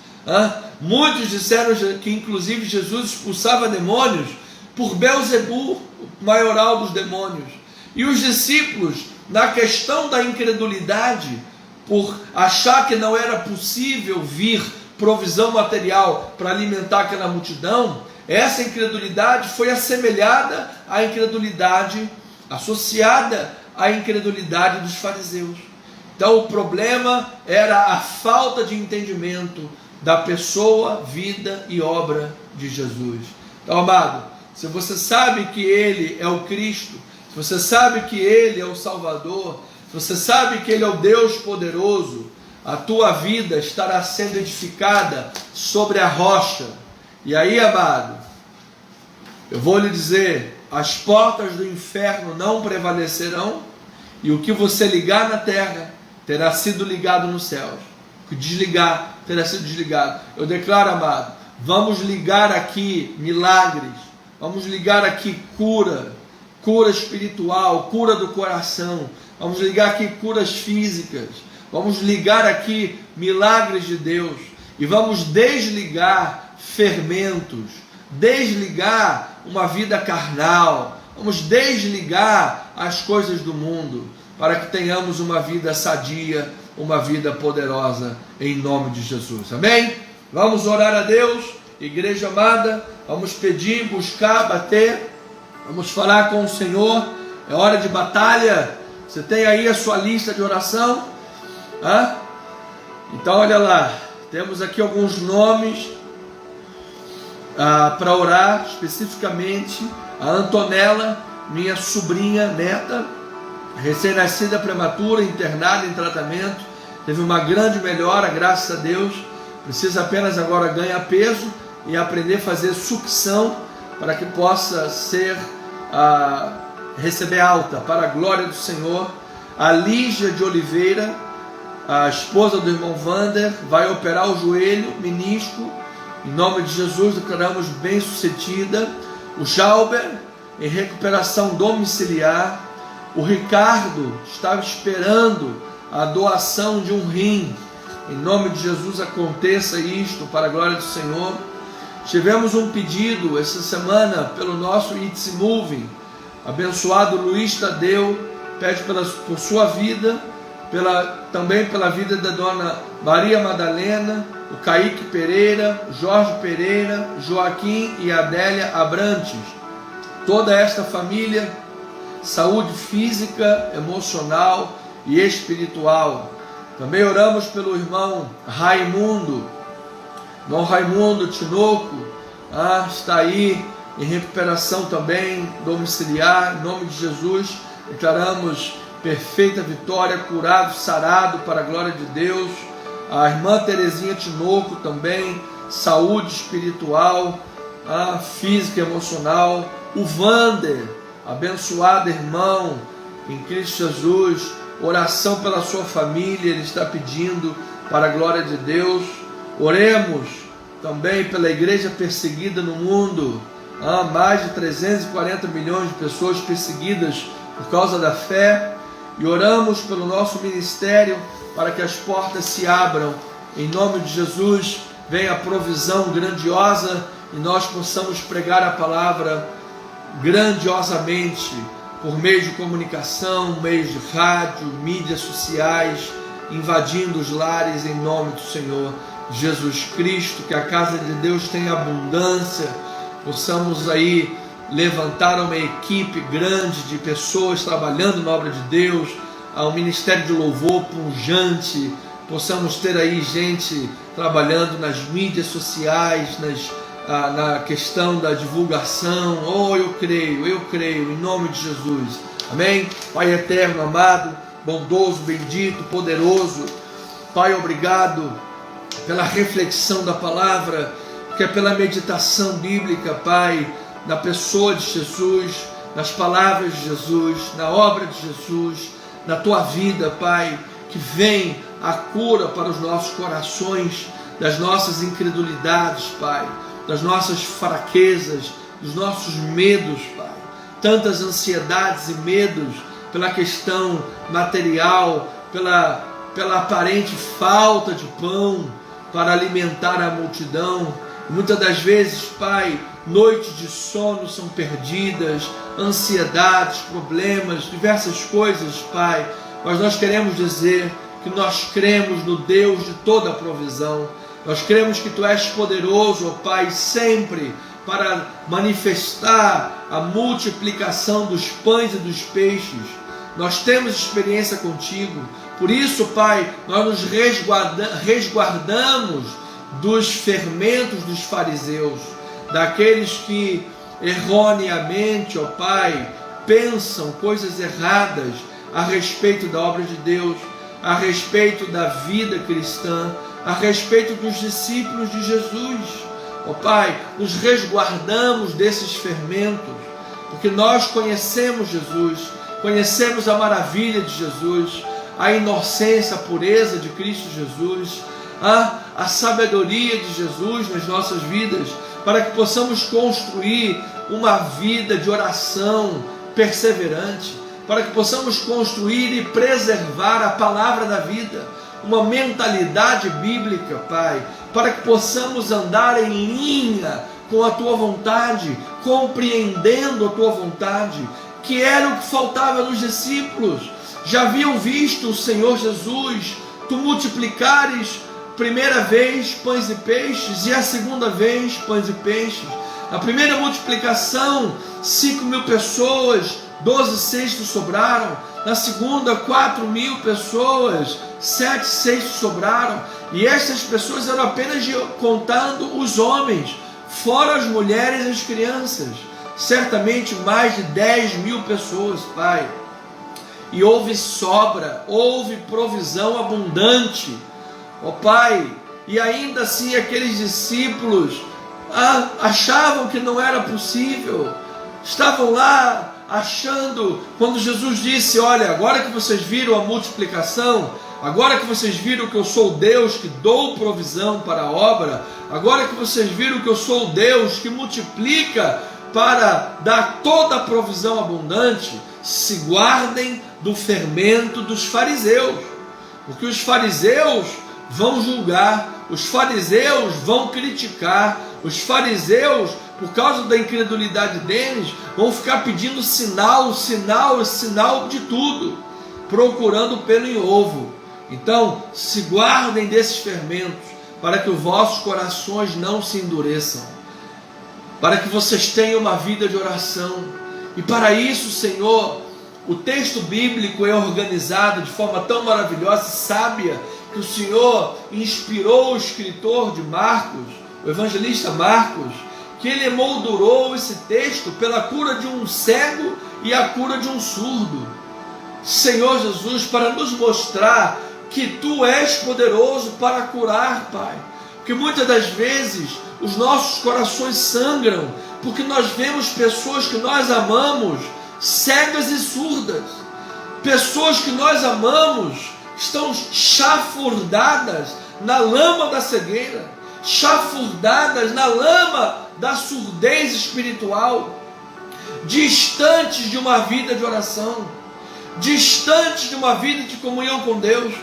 Muitos disseram que inclusive Jesus expulsava demônios por Belzebu, o maioral dos demônios. E os discípulos, na questão da incredulidade, por achar que não era possível vir provisão material para alimentar aquela multidão, essa incredulidade foi assemelhada à incredulidade, associada à incredulidade dos fariseus. Então o problema era a falta de entendimento da pessoa, vida e obra de Jesus. Então, amado, se você sabe que Ele é o Cristo, se você sabe que Ele é o Salvador, se você sabe que Ele é o Deus poderoso, a tua vida estará sendo edificada sobre a rocha. E aí, amado, eu vou lhe dizer, as portas do inferno não prevalecerão, e o que você ligar na terra terá sido ligado nos céus. O que desligar terá sido desligado. Eu declaro, amado, vamos ligar aqui milagres, vamos ligar aqui cura espiritual, cura do coração, vamos ligar aqui curas físicas, vamos ligar aqui milagres de Deus e vamos desligar fermentos, desligar uma vida carnal, vamos desligar as coisas do mundo para que tenhamos uma vida sadia, uma vida poderosa em nome de Jesus. Amém? Vamos orar a Deus, igreja amada, vamos pedir, buscar, bater, vamos falar com o Senhor. É hora de batalha. Você tem aí a sua lista de oração? Então olha lá, temos aqui alguns nomes para orar, especificamente a Antonella, minha sobrinha neta, recém-nascida prematura, internada em tratamento, teve uma grande melhora, graças a Deus. Precisa apenas agora ganhar peso e aprender a fazer sucção para que possa receber alta para a glória do Senhor. A Lígia de Oliveira, a esposa do irmão Vander, vai operar o joelho, menisco, em nome de Jesus declaramos bem sucedida. O Jalber em recuperação domiciliar. O Ricardo estava esperando a doação de um rim. Em nome de Jesus aconteça isto para a glória do Senhor. Tivemos um pedido essa semana pelo nosso It's Moving. Abençoado Luiz Tadeu pede por sua vida, também pela vida da dona Maria Madalena, o Kaique Pereira, Jorge Pereira, Joaquim e Adélia Abrantes. Toda esta família, saúde física, emocional e espiritual. Também oramos pelo irmão Raimundo Tinoco, está aí em recuperação também domiciliar, em nome de Jesus, declaramos perfeita vitória, curado, sarado para a glória de Deus. A irmã Terezinha Tinoco também, saúde espiritual, física e emocional. O Vander, abençoado irmão em Cristo Jesus, oração pela sua família, ele está pedindo para a glória de Deus. Oremos também pela igreja perseguida no mundo, mais de 340 milhões de pessoas perseguidas por causa da fé, e oramos pelo nosso ministério para que as portas se abram, em nome de Jesus. Venha a provisão grandiosa e nós possamos pregar a palavra grandiosamente por meio de comunicação, meios de rádio, mídias sociais, invadindo os lares em nome do Senhor Jesus Cristo. Que a casa de Deus tenha abundância, possamos aí levantar uma equipe grande de pessoas trabalhando na obra de Deus, um ministério de louvor pujante, possamos ter aí gente trabalhando nas mídias sociais, na questão da divulgação. Eu creio, em nome de Jesus. Amém? Pai eterno, amado, bondoso, bendito, poderoso, Pai, obrigado pela reflexão da palavra, que é pela meditação bíblica, Pai, na pessoa de Jesus, nas palavras de Jesus, na obra de Jesus, na tua vida, Pai, que vem a cura para os nossos corações, das nossas incredulidades, Pai, das nossas fraquezas, dos nossos medos, Pai, tantas ansiedades e medos pela questão material, pela aparente falta de pão para alimentar a multidão. Muitas das vezes, Pai, noites de sono são perdidas, ansiedades, problemas, diversas coisas, Pai, mas nós queremos dizer que nós cremos no Deus de toda a provisão. Nós cremos que Tu és poderoso, ó Pai, sempre para manifestar a multiplicação dos pães e dos peixes. Nós temos experiência contigo, por isso, Pai, nós nos resguardamos dos fermentos dos fariseus, daqueles que erroneamente, ó Pai, pensam coisas erradas a respeito da obra de Deus, a respeito da vida cristã, a respeito dos discípulos de Jesus. Ó Pai, nos resguardamos desses fermentos, porque nós conhecemos Jesus, conhecemos a maravilha de Jesus, a inocência, a pureza de Cristo Jesus, a sabedoria de Jesus nas nossas vidas, para que possamos construir uma vida de oração perseverante, para que possamos construir e preservar a palavra da vida, uma mentalidade bíblica, Pai, para que possamos andar em linha com a Tua vontade, compreendendo a Tua vontade, que era o que faltava nos discípulos. Já haviam visto o Senhor Jesus, Tu multiplicares primeira vez pães e peixes, e a segunda vez pães e peixes. A primeira multiplicação, 5.000 pessoas, 12 cestos sobraram. Na segunda, 4.000 pessoas, 7 cestos sobraram. E estas pessoas eram apenas contando os homens, fora as mulheres e as crianças. Certamente mais de 10.000 pessoas, Pai. E houve sobra, houve provisão abundante, ó Pai. E ainda assim aqueles discípulos achavam que não era possível, estavam lá achando, quando Jesus disse: olha, agora que vocês viram a multiplicação, agora que vocês viram que eu sou o Deus que dou provisão para a obra, agora que vocês viram que eu sou o Deus que multiplica para dar toda a provisão abundante, se guardem do fermento dos fariseus, porque os fariseus vão julgar, os fariseus vão criticar, os fariseus, por causa da incredulidade deles, vão ficar pedindo sinal, sinal, sinal de tudo, procurando pelo em ovo. Então, se guardem desses fermentos, para que os vossos corações não se endureçam, para que vocês tenham uma vida de oração. E para isso, Senhor, o texto bíblico é organizado de forma tão maravilhosa e sábia, que o Senhor inspirou o escritor de Marcos, o evangelista Marcos, que ele emoldurou esse texto pela cura de um cego e a cura de um surdo. Senhor Jesus, para nos mostrar que Tu és poderoso para curar, Pai. Porque muitas das vezes os nossos corações sangram, porque nós vemos pessoas que nós amamos cegas e surdas. Pessoas que nós amamos estão chafurdadas na lama da cegueira, chafurdadas na lama da surdez espiritual, distantes de uma vida de oração, distantes de uma vida de comunhão com Deus.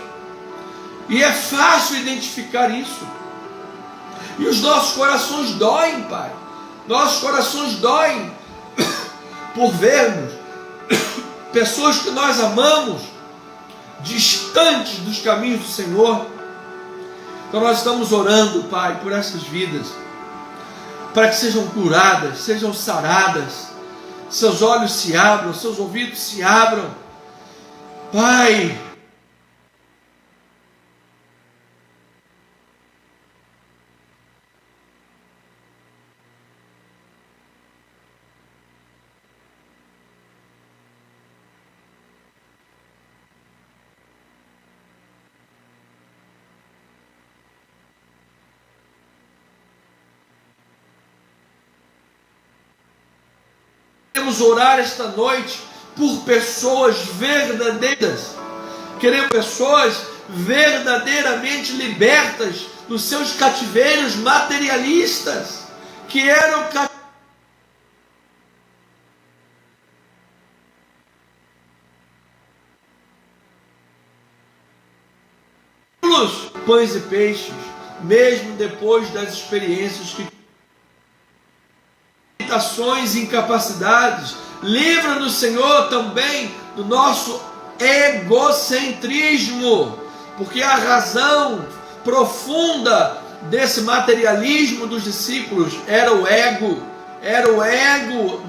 E é fácil identificar isso. E os nossos corações doem, Pai. Nossos corações doem por vermos pessoas que nós amamos distantes dos caminhos do Senhor. Então nós estamos orando, Pai, por essas vidas, para que sejam curadas, sejam saradas, seus olhos se abram, seus ouvidos se abram, Pai. Queremos orar esta noite por pessoas verdadeiras. Queremos pessoas verdadeiramente libertas dos seus cativeiros materialistas, que eram pães e peixes, mesmo depois das experiências que e incapacidades. Livra-nos, Senhor, também do nosso egocentrismo, porque a razão profunda desse materialismo dos discípulos era o ego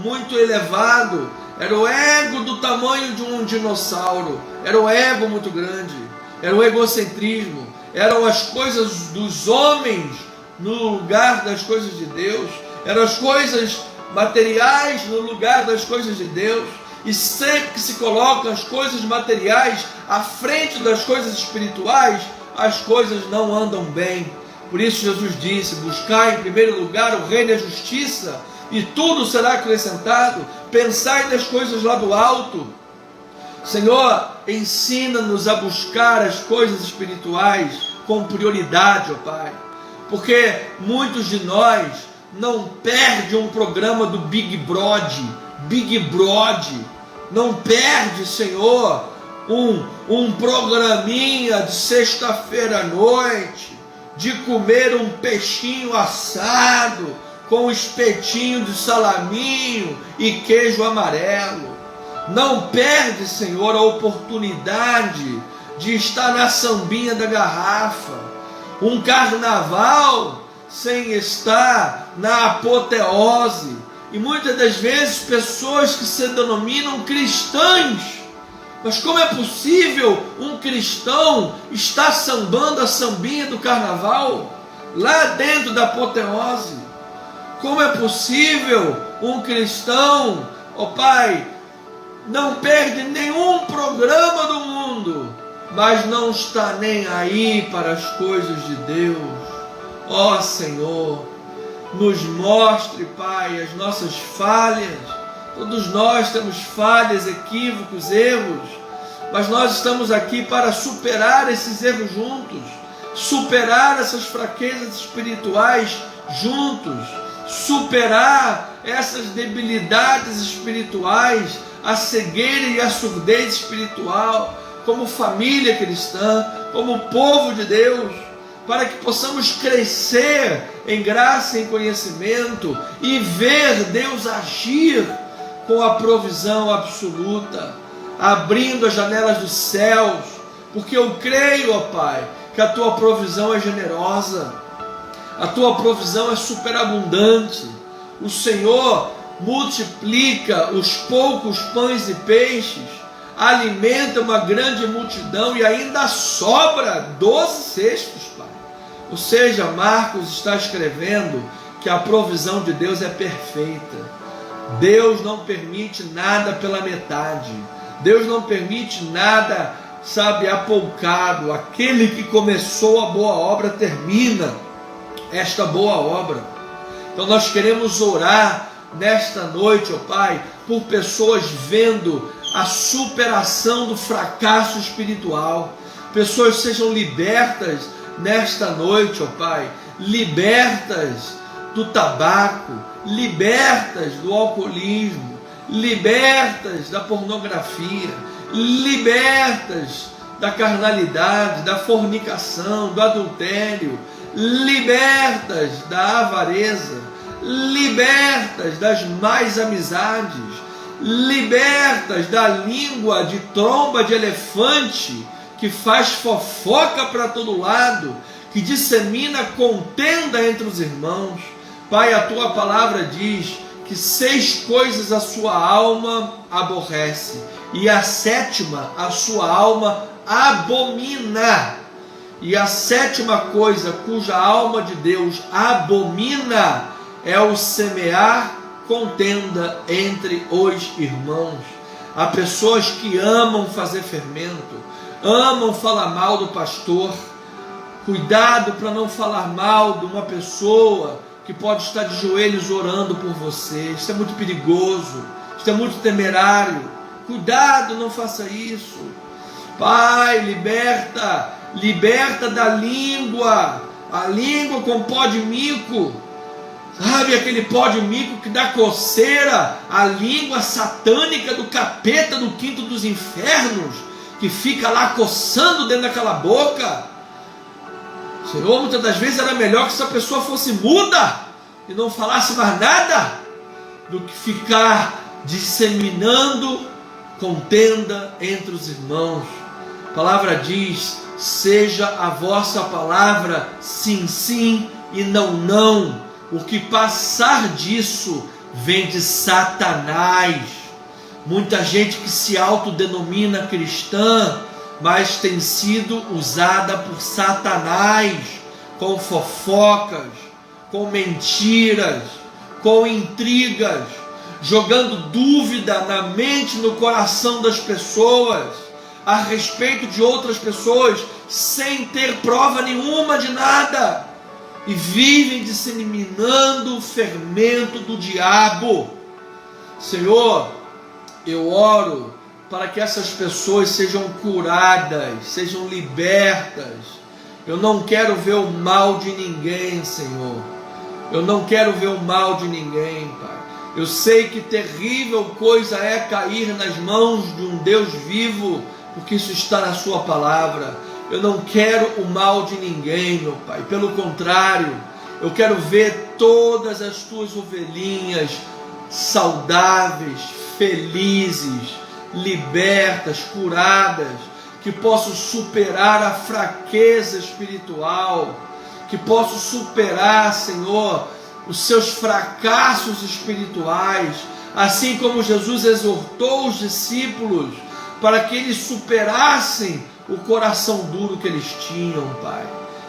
muito elevado, era o ego do tamanho de um dinossauro, era o ego muito grande, era o egocentrismo, eram as coisas dos homens no lugar das coisas de Deus, eram as coisas materiais no lugar das coisas de Deus. E sempre que se colocam as coisas materiais à frente das coisas espirituais, as coisas não andam bem. Por isso Jesus disse: buscai em primeiro lugar o reino e a justiça, e tudo será acrescentado. Pensai nas coisas lá do alto. Senhor, ensina-nos a buscar as coisas espirituais com prioridade, ó Pai, porque muitos de nós não perdem um programa do Big Brother, não perde, Senhor, um programinha de sexta-feira à noite, de comer um peixinho assado com espetinho de salaminho e queijo amarelo. Não perde, Senhor, a oportunidade de estar na sambinha da garrafa, um carnaval sem estar na apoteose, e muitas das vezes pessoas que se denominam cristãs. Mas como é possível um cristão estar sambando a sambinha do carnaval lá dentro da apoteose? Como é possível um cristão, ó Pai, não perde nenhum programa do mundo, mas não está nem aí para as coisas de Deus? Ó Senhor, nos mostre, Pai, as nossas falhas. Todos nós temos falhas, equívocos, erros, mas nós estamos aqui para superar esses erros juntos, superar essas fraquezas espirituais juntos, superar essas debilidades espirituais, a cegueira e a surdez espiritual, como família cristã, como povo de Deus, para que possamos crescer em graça e em conhecimento e ver Deus agir com a provisão absoluta, abrindo as janelas dos céus, porque eu creio, ó Pai, que a Tua provisão é generosa, a Tua provisão é superabundante. O Senhor multiplica os poucos pães e peixes, alimenta uma grande multidão e ainda sobra 12 cestos, Pai. Ou seja, Marcos está escrevendo que a provisão de Deus é perfeita. Deus não permite nada pela metade. Deus não permite nada, apoucado. Aquele que começou a boa obra termina esta boa obra. Então nós queremos orar nesta noite, ó Pai, por pessoas vendo a superação do fracasso espiritual. Pessoas sejam libertas nesta noite, ó Pai, libertas do tabaco, libertas do alcoolismo, libertas da pornografia, libertas da carnalidade, da fornicação, do adultério, libertas da avareza, libertas das más amizades, libertas da língua de tromba de elefante que faz fofoca para todo lado, que dissemina contenda entre os irmãos. Pai, a Tua palavra diz que 6 coisas a sua alma aborrece, e a 7ª a sua alma abomina. E a 7ª coisa cuja alma de Deus abomina é o semear contenda entre os irmãos. Há pessoas que amam fazer fermento, amam falar mal do pastor. Cuidado para não falar mal de uma pessoa que pode estar de joelhos orando por você. Isso é muito perigoso, isso é muito temerário. Cuidado, não faça isso. Pai, liberta da língua, a língua com pó de mico. Sabe aquele pó de mico que dá coceira? A língua satânica do capeta do quinto dos infernos, que fica lá coçando dentro daquela boca. Senhor, muitas das vezes era melhor que essa pessoa fosse muda e não falasse mais nada, do que ficar disseminando contenda entre os irmãos. A palavra diz: seja a vossa palavra sim, sim e não, não. O que passar disso vem de Satanás. Muita gente que se autodenomina cristã, mas tem sido usada por Satanás, com fofocas, com mentiras, com intrigas, jogando dúvida na mente e no coração das pessoas, a respeito de outras pessoas, sem ter prova nenhuma de nada, e vivem disseminando o fermento do diabo. Senhor, eu oro para que essas pessoas sejam curadas, sejam libertas. Eu não quero ver o mal de ninguém, Senhor. Eu não quero ver o mal de ninguém, Pai. Eu sei que terrível coisa é cair nas mãos de um Deus vivo, porque isso está na sua palavra. Eu não quero o mal de ninguém, meu Pai. Pelo contrário, eu quero ver todas as tuas ovelhinhas saudáveis, felizes, libertas, curadas, que possam superar a fraqueza espiritual, que possam superar, Senhor, os seus fracassos espirituais, assim como Jesus exortou os discípulos para que eles superassem o coração duro que eles tinham, Pai.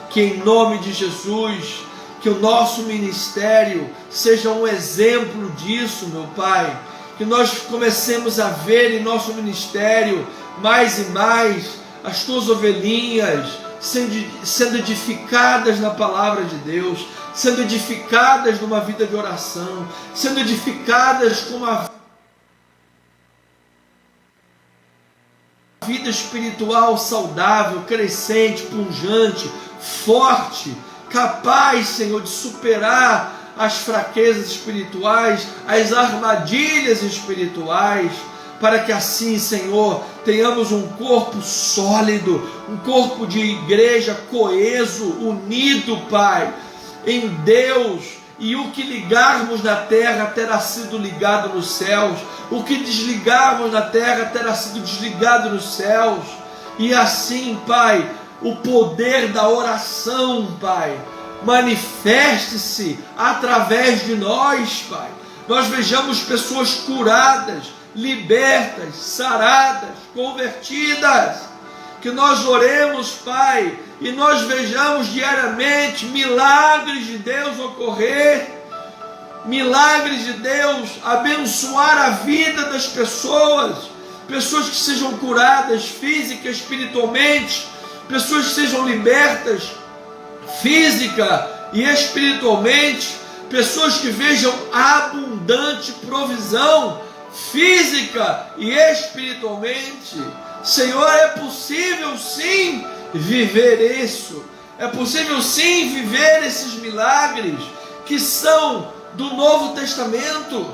Que em nome de Jesus, que o nosso ministério seja um exemplo disso, meu Pai. Que nós comecemos a ver em nosso ministério mais e mais as tuas ovelhinhas sendo edificadas na palavra de Deus, sendo edificadas numa vida de oração, sendo edificadas com uma vida espiritual saudável, crescente, pujante, forte, capaz, Senhor, de superar as fraquezas espirituais, as armadilhas espirituais, para que assim, Senhor, tenhamos um corpo sólido, um corpo de igreja coeso, unido, Pai, em Deus, e o que ligarmos na terra terá sido ligado nos céus, o que desligarmos na terra terá sido desligado nos céus, e assim, Pai, o poder da oração, Pai, manifeste-se através de nós, Pai. Nós vejamos pessoas curadas, libertas, saradas, convertidas. Que nós oremos, Pai, e nós vejamos diariamente milagres de Deus ocorrer, milagres de Deus abençoar a vida das pessoas, pessoas que sejam curadas física, espiritualmente, pessoas que sejam libertas física e espiritualmente, pessoas que vejam abundante provisão física e espiritualmente. Senhor, é possível sim viver isso, é possível sim viver esses milagres que são do Novo Testamento.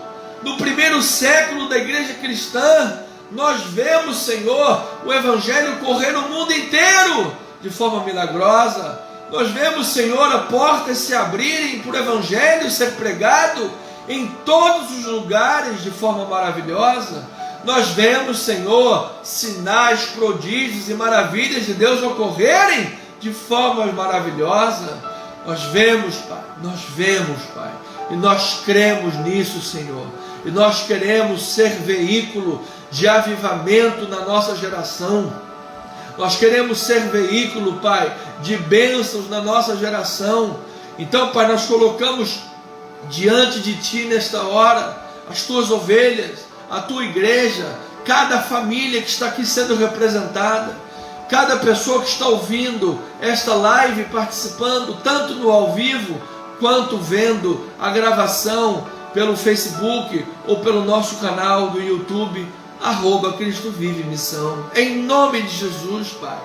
No primeiro século da igreja cristã, nós vemos, Senhor, o Evangelho correr no mundo inteiro de forma milagrosa. Nós vemos, Senhor, portas se abrirem para o Evangelho ser pregado em todos os lugares de forma maravilhosa. Nós vemos, Senhor, sinais, prodígios e maravilhas de Deus ocorrerem de forma maravilhosa. Nós vemos, Pai, e nós cremos nisso, Senhor. E nós queremos ser veículo de avivamento na nossa geração. Nós queremos ser veículo, Pai, de bênçãos na nossa geração. Então, Pai, nós colocamos diante de Ti nesta hora as Tuas ovelhas, a Tua igreja, cada família que está aqui sendo representada, cada pessoa que está ouvindo esta live, participando, tanto no ao vivo, quanto vendo a gravação pelo Facebook ou pelo nosso canal do YouTube, @Cristo Vive Missão. Em nome de Jesus, Pai,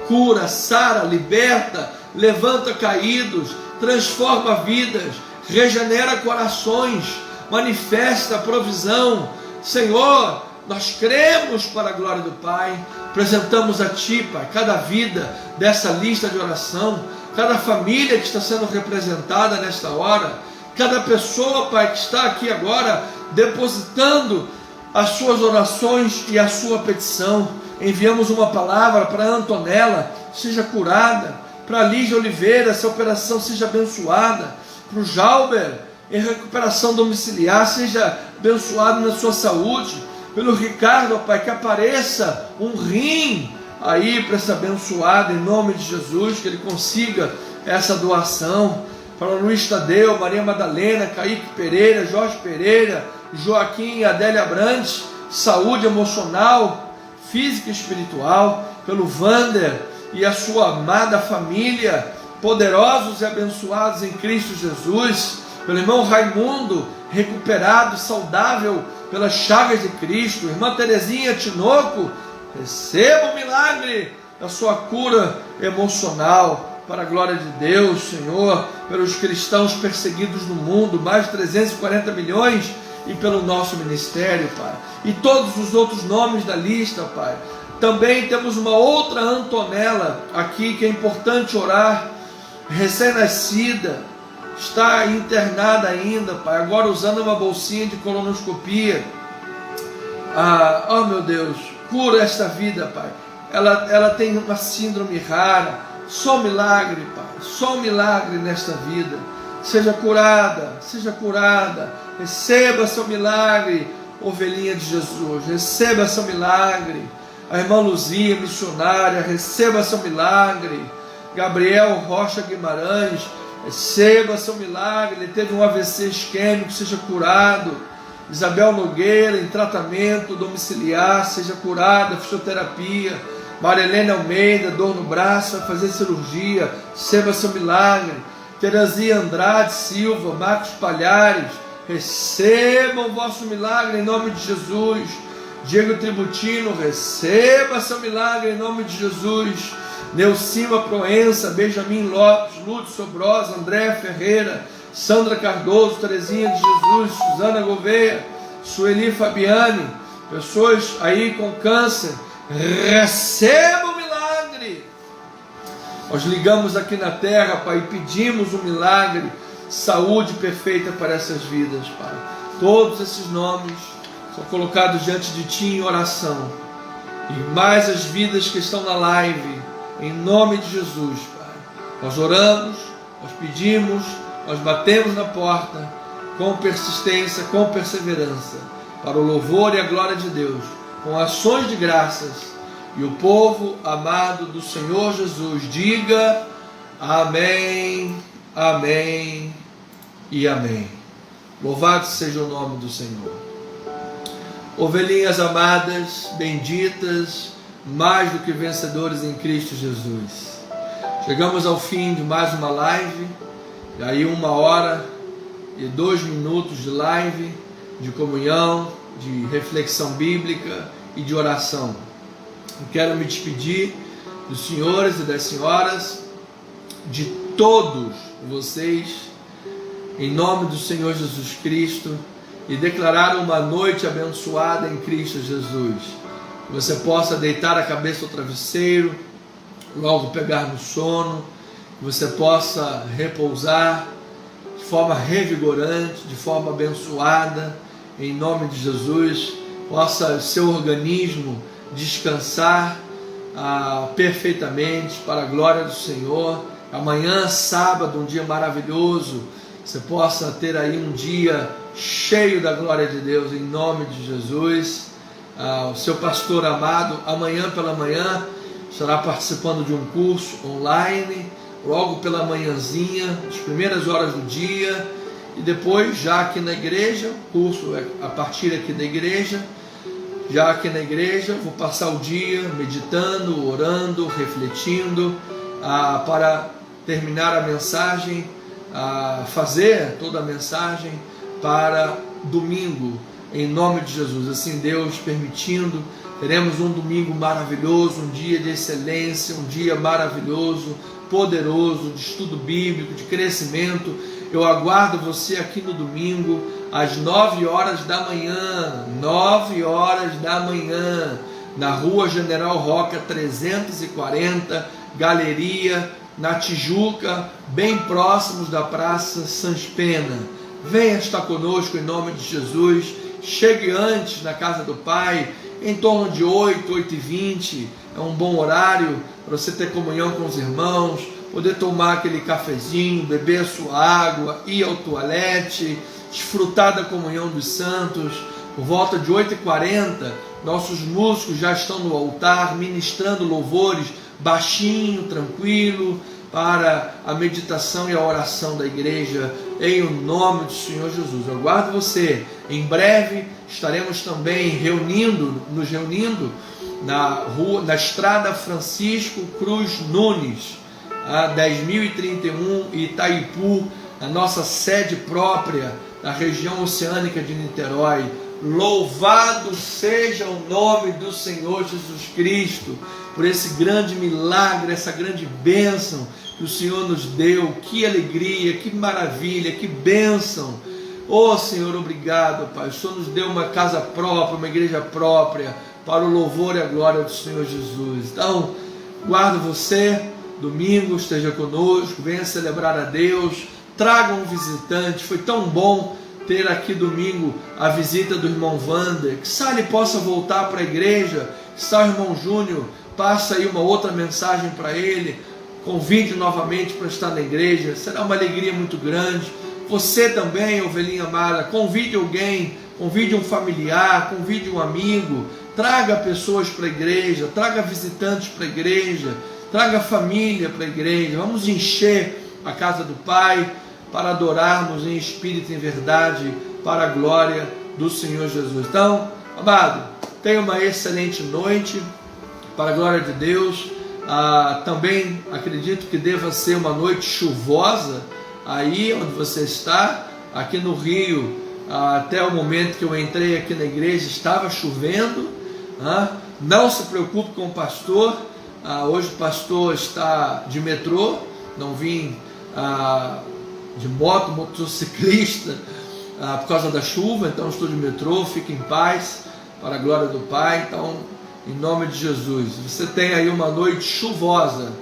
cura, sara, liberta, levanta caídos, transforma vidas, regenera corações, manifesta a provisão. Senhor, nós cremos para a glória do Pai, apresentamos a Ti, Pai, cada vida dessa lista de oração, cada família que está sendo representada nesta hora, cada pessoa, Pai, que está aqui agora depositando as suas orações e a sua petição. Enviamos uma palavra para a Antonella, seja curada, para a Lígia Oliveira, essa operação seja abençoada, para o Jalber, em recuperação domiciliar, seja abençoado na sua saúde, pelo Ricardo, Pai, que apareça um rim aí para essa abençoada, em nome de Jesus, que ele consiga essa doação, para o Luiz Tadeu, Maria Madalena, Kaique Pereira, Jorge Pereira, Joaquim e Adélia Brandt, saúde emocional, física e espiritual, pelo Vander e a sua amada família, poderosos e abençoados em Cristo Jesus, pelo irmão Raimundo, recuperado, saudável pelas chagas de Cristo. Irmã Terezinha Tinoco, receba o milagre da sua cura emocional, para a glória de Deus, Senhor, pelos cristãos perseguidos no mundo, mais de 340 milhões, e pelo nosso ministério, Pai, e todos os outros nomes da lista, Pai. Também temos uma outra Antonella aqui, que é importante orar, recém-nascida, está internada ainda, Pai, agora usando uma bolsinha de colonoscopia. Oh meu Deus, cura esta vida, Pai. Ela tem uma síndrome rara. Só um milagre, Pai, só um milagre nesta vida. Seja curada, receba seu milagre, ovelhinha de Jesus, receba seu milagre. A irmã Luzia, missionária, receba seu milagre. Gabriel Rocha Guimarães, receba seu milagre, ele teve um AVC isquêmico, seja curado. Isabel Nogueira, em tratamento domiciliar, seja curada, fisioterapia. Marilene Almeida, dor no braço, vai fazer cirurgia, receba seu milagre. Terezinha Andrade Silva, Marcos Palhares, recebam o vosso milagre em nome de Jesus. Diego Tributino, receba seu milagre em nome de Jesus. Neucima Proença, Benjamin Lopes, Lúcio Sobrosa, André Ferreira, Sandra Cardoso, Terezinha de Jesus, Suzana Gouveia, Sueli Fabiane, pessoas aí com câncer, receba o milagre. Nós ligamos aqui na terra, Pai, e pedimos um milagre, saúde perfeita para essas vidas, Pai. Todos esses nomes são colocados diante de Ti em oração, e mais as vidas que estão na live, em nome de Jesus, Pai. Nós oramos, nós pedimos, nós batemos na porta com persistência, com perseverança, para o louvor e a glória de Deus, com ações de graças, e o povo amado do Senhor Jesus diga amém, amém e amém. Louvado seja o nome do Senhor. Ovelhinhas amadas, benditas, mais do que vencedores em Cristo Jesus. Chegamos ao fim de mais uma live, e aí 1h02 de live, de comunhão, de reflexão bíblica e de oração. Eu quero me despedir dos senhores e das senhoras, de todos vocês, em nome do Senhor Jesus Cristo, e declarar uma noite abençoada em Cristo Jesus. Que você possa deitar a cabeça ao travesseiro, logo pegar no sono, que você possa repousar de forma revigorante, de forma abençoada, em nome de Jesus, possa seu organismo descansar perfeitamente para a glória do Senhor. Amanhã, sábado, um dia maravilhoso, você possa ter aí um dia cheio da glória de Deus, em nome de Jesus. O seu pastor amado, amanhã pela manhã, estará participando de um curso online, logo pela manhãzinha, as primeiras horas do dia, e depois já aqui na igreja, o curso é a partir aqui da igreja, já aqui na igreja, vou passar o dia meditando, orando, refletindo, para terminar a mensagem, fazer toda a mensagem para domingo, em nome de Jesus. Assim, Deus permitindo, teremos um domingo maravilhoso, um dia de excelência, um dia maravilhoso, poderoso, de estudo bíblico, de crescimento. Eu aguardo você aqui no domingo, às 9h da manhã, 9h da manhã, na Rua General Roca 340, Galeria, na Tijuca, bem próximos da Praça Sans Pena. Venha estar conosco em nome de Jesus. Chegue antes na casa do Pai, em torno de 8h20, é um bom horário para você ter comunhão com os irmãos, poder tomar aquele cafezinho, beber a sua água, ir ao toalete, desfrutar da comunhão dos santos. Por volta de 8h40, nossos músicos já estão no altar, ministrando louvores, baixinho, tranquilo, para a meditação e a oração da igreja, em o nome do Senhor Jesus. Eu aguardo você. Em breve estaremos também nos reunindo na Estrada Francisco Cruz Nunes, a 10.031 Itaipu, a nossa sede própria da região oceânica de Niterói. Louvado seja o nome do Senhor Jesus Cristo, por esse grande milagre, essa grande bênção que o Senhor nos deu. Que alegria, que maravilha, que bênção. Oh Senhor, obrigado, Pai. O Senhor nos deu uma casa própria, uma igreja própria, para o louvor e a glória do Senhor Jesus. Então, guardo você, domingo, esteja conosco, venha celebrar a Deus, traga um visitante. Foi tão bom ter aqui domingo a visita do irmão Wander, que ele possa voltar para a igreja. Está o irmão Júnior, passa aí uma outra mensagem para ele, convide novamente para estar na igreja, será uma alegria muito grande. Você também, ovelhinha amada, convide alguém, convide um familiar, convide um amigo, traga pessoas para a igreja, traga visitantes para a igreja, traga família para a igreja. Vamos encher a casa do Pai para adorarmos em espírito e em verdade, para a glória do Senhor Jesus. Então, amado, tenha uma excelente noite, para a glória de Deus. Também acredito que deva ser uma noite chuvosa, aí onde você está. Aqui no Rio, até o momento que eu entrei aqui na igreja, estava chovendo. Não se preocupe com o pastor, hoje o pastor está de metrô, não vim de moto, motociclista, por causa da chuva, então estou de metrô. Fique em paz, para a glória do Pai. Então, em nome de Jesus, você tem aí uma noite chuvosa,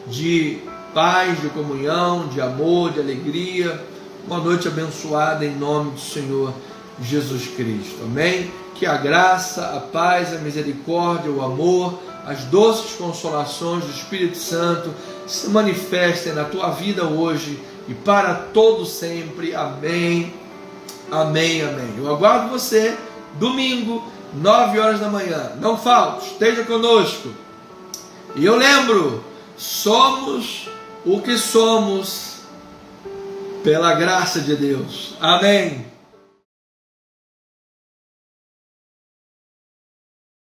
de paz, de comunhão, de amor, de alegria, uma noite abençoada em nome do Senhor Jesus Cristo, amém? Que a graça, a paz, a misericórdia, o amor, as doces consolações do Espírito Santo se manifestem na tua vida hoje e para todo sempre, amém, amém, amém. Eu aguardo você domingo, 9 horas da manhã, não falte, esteja conosco. E eu lembro, somos o que somos pela graça de Deus, amém.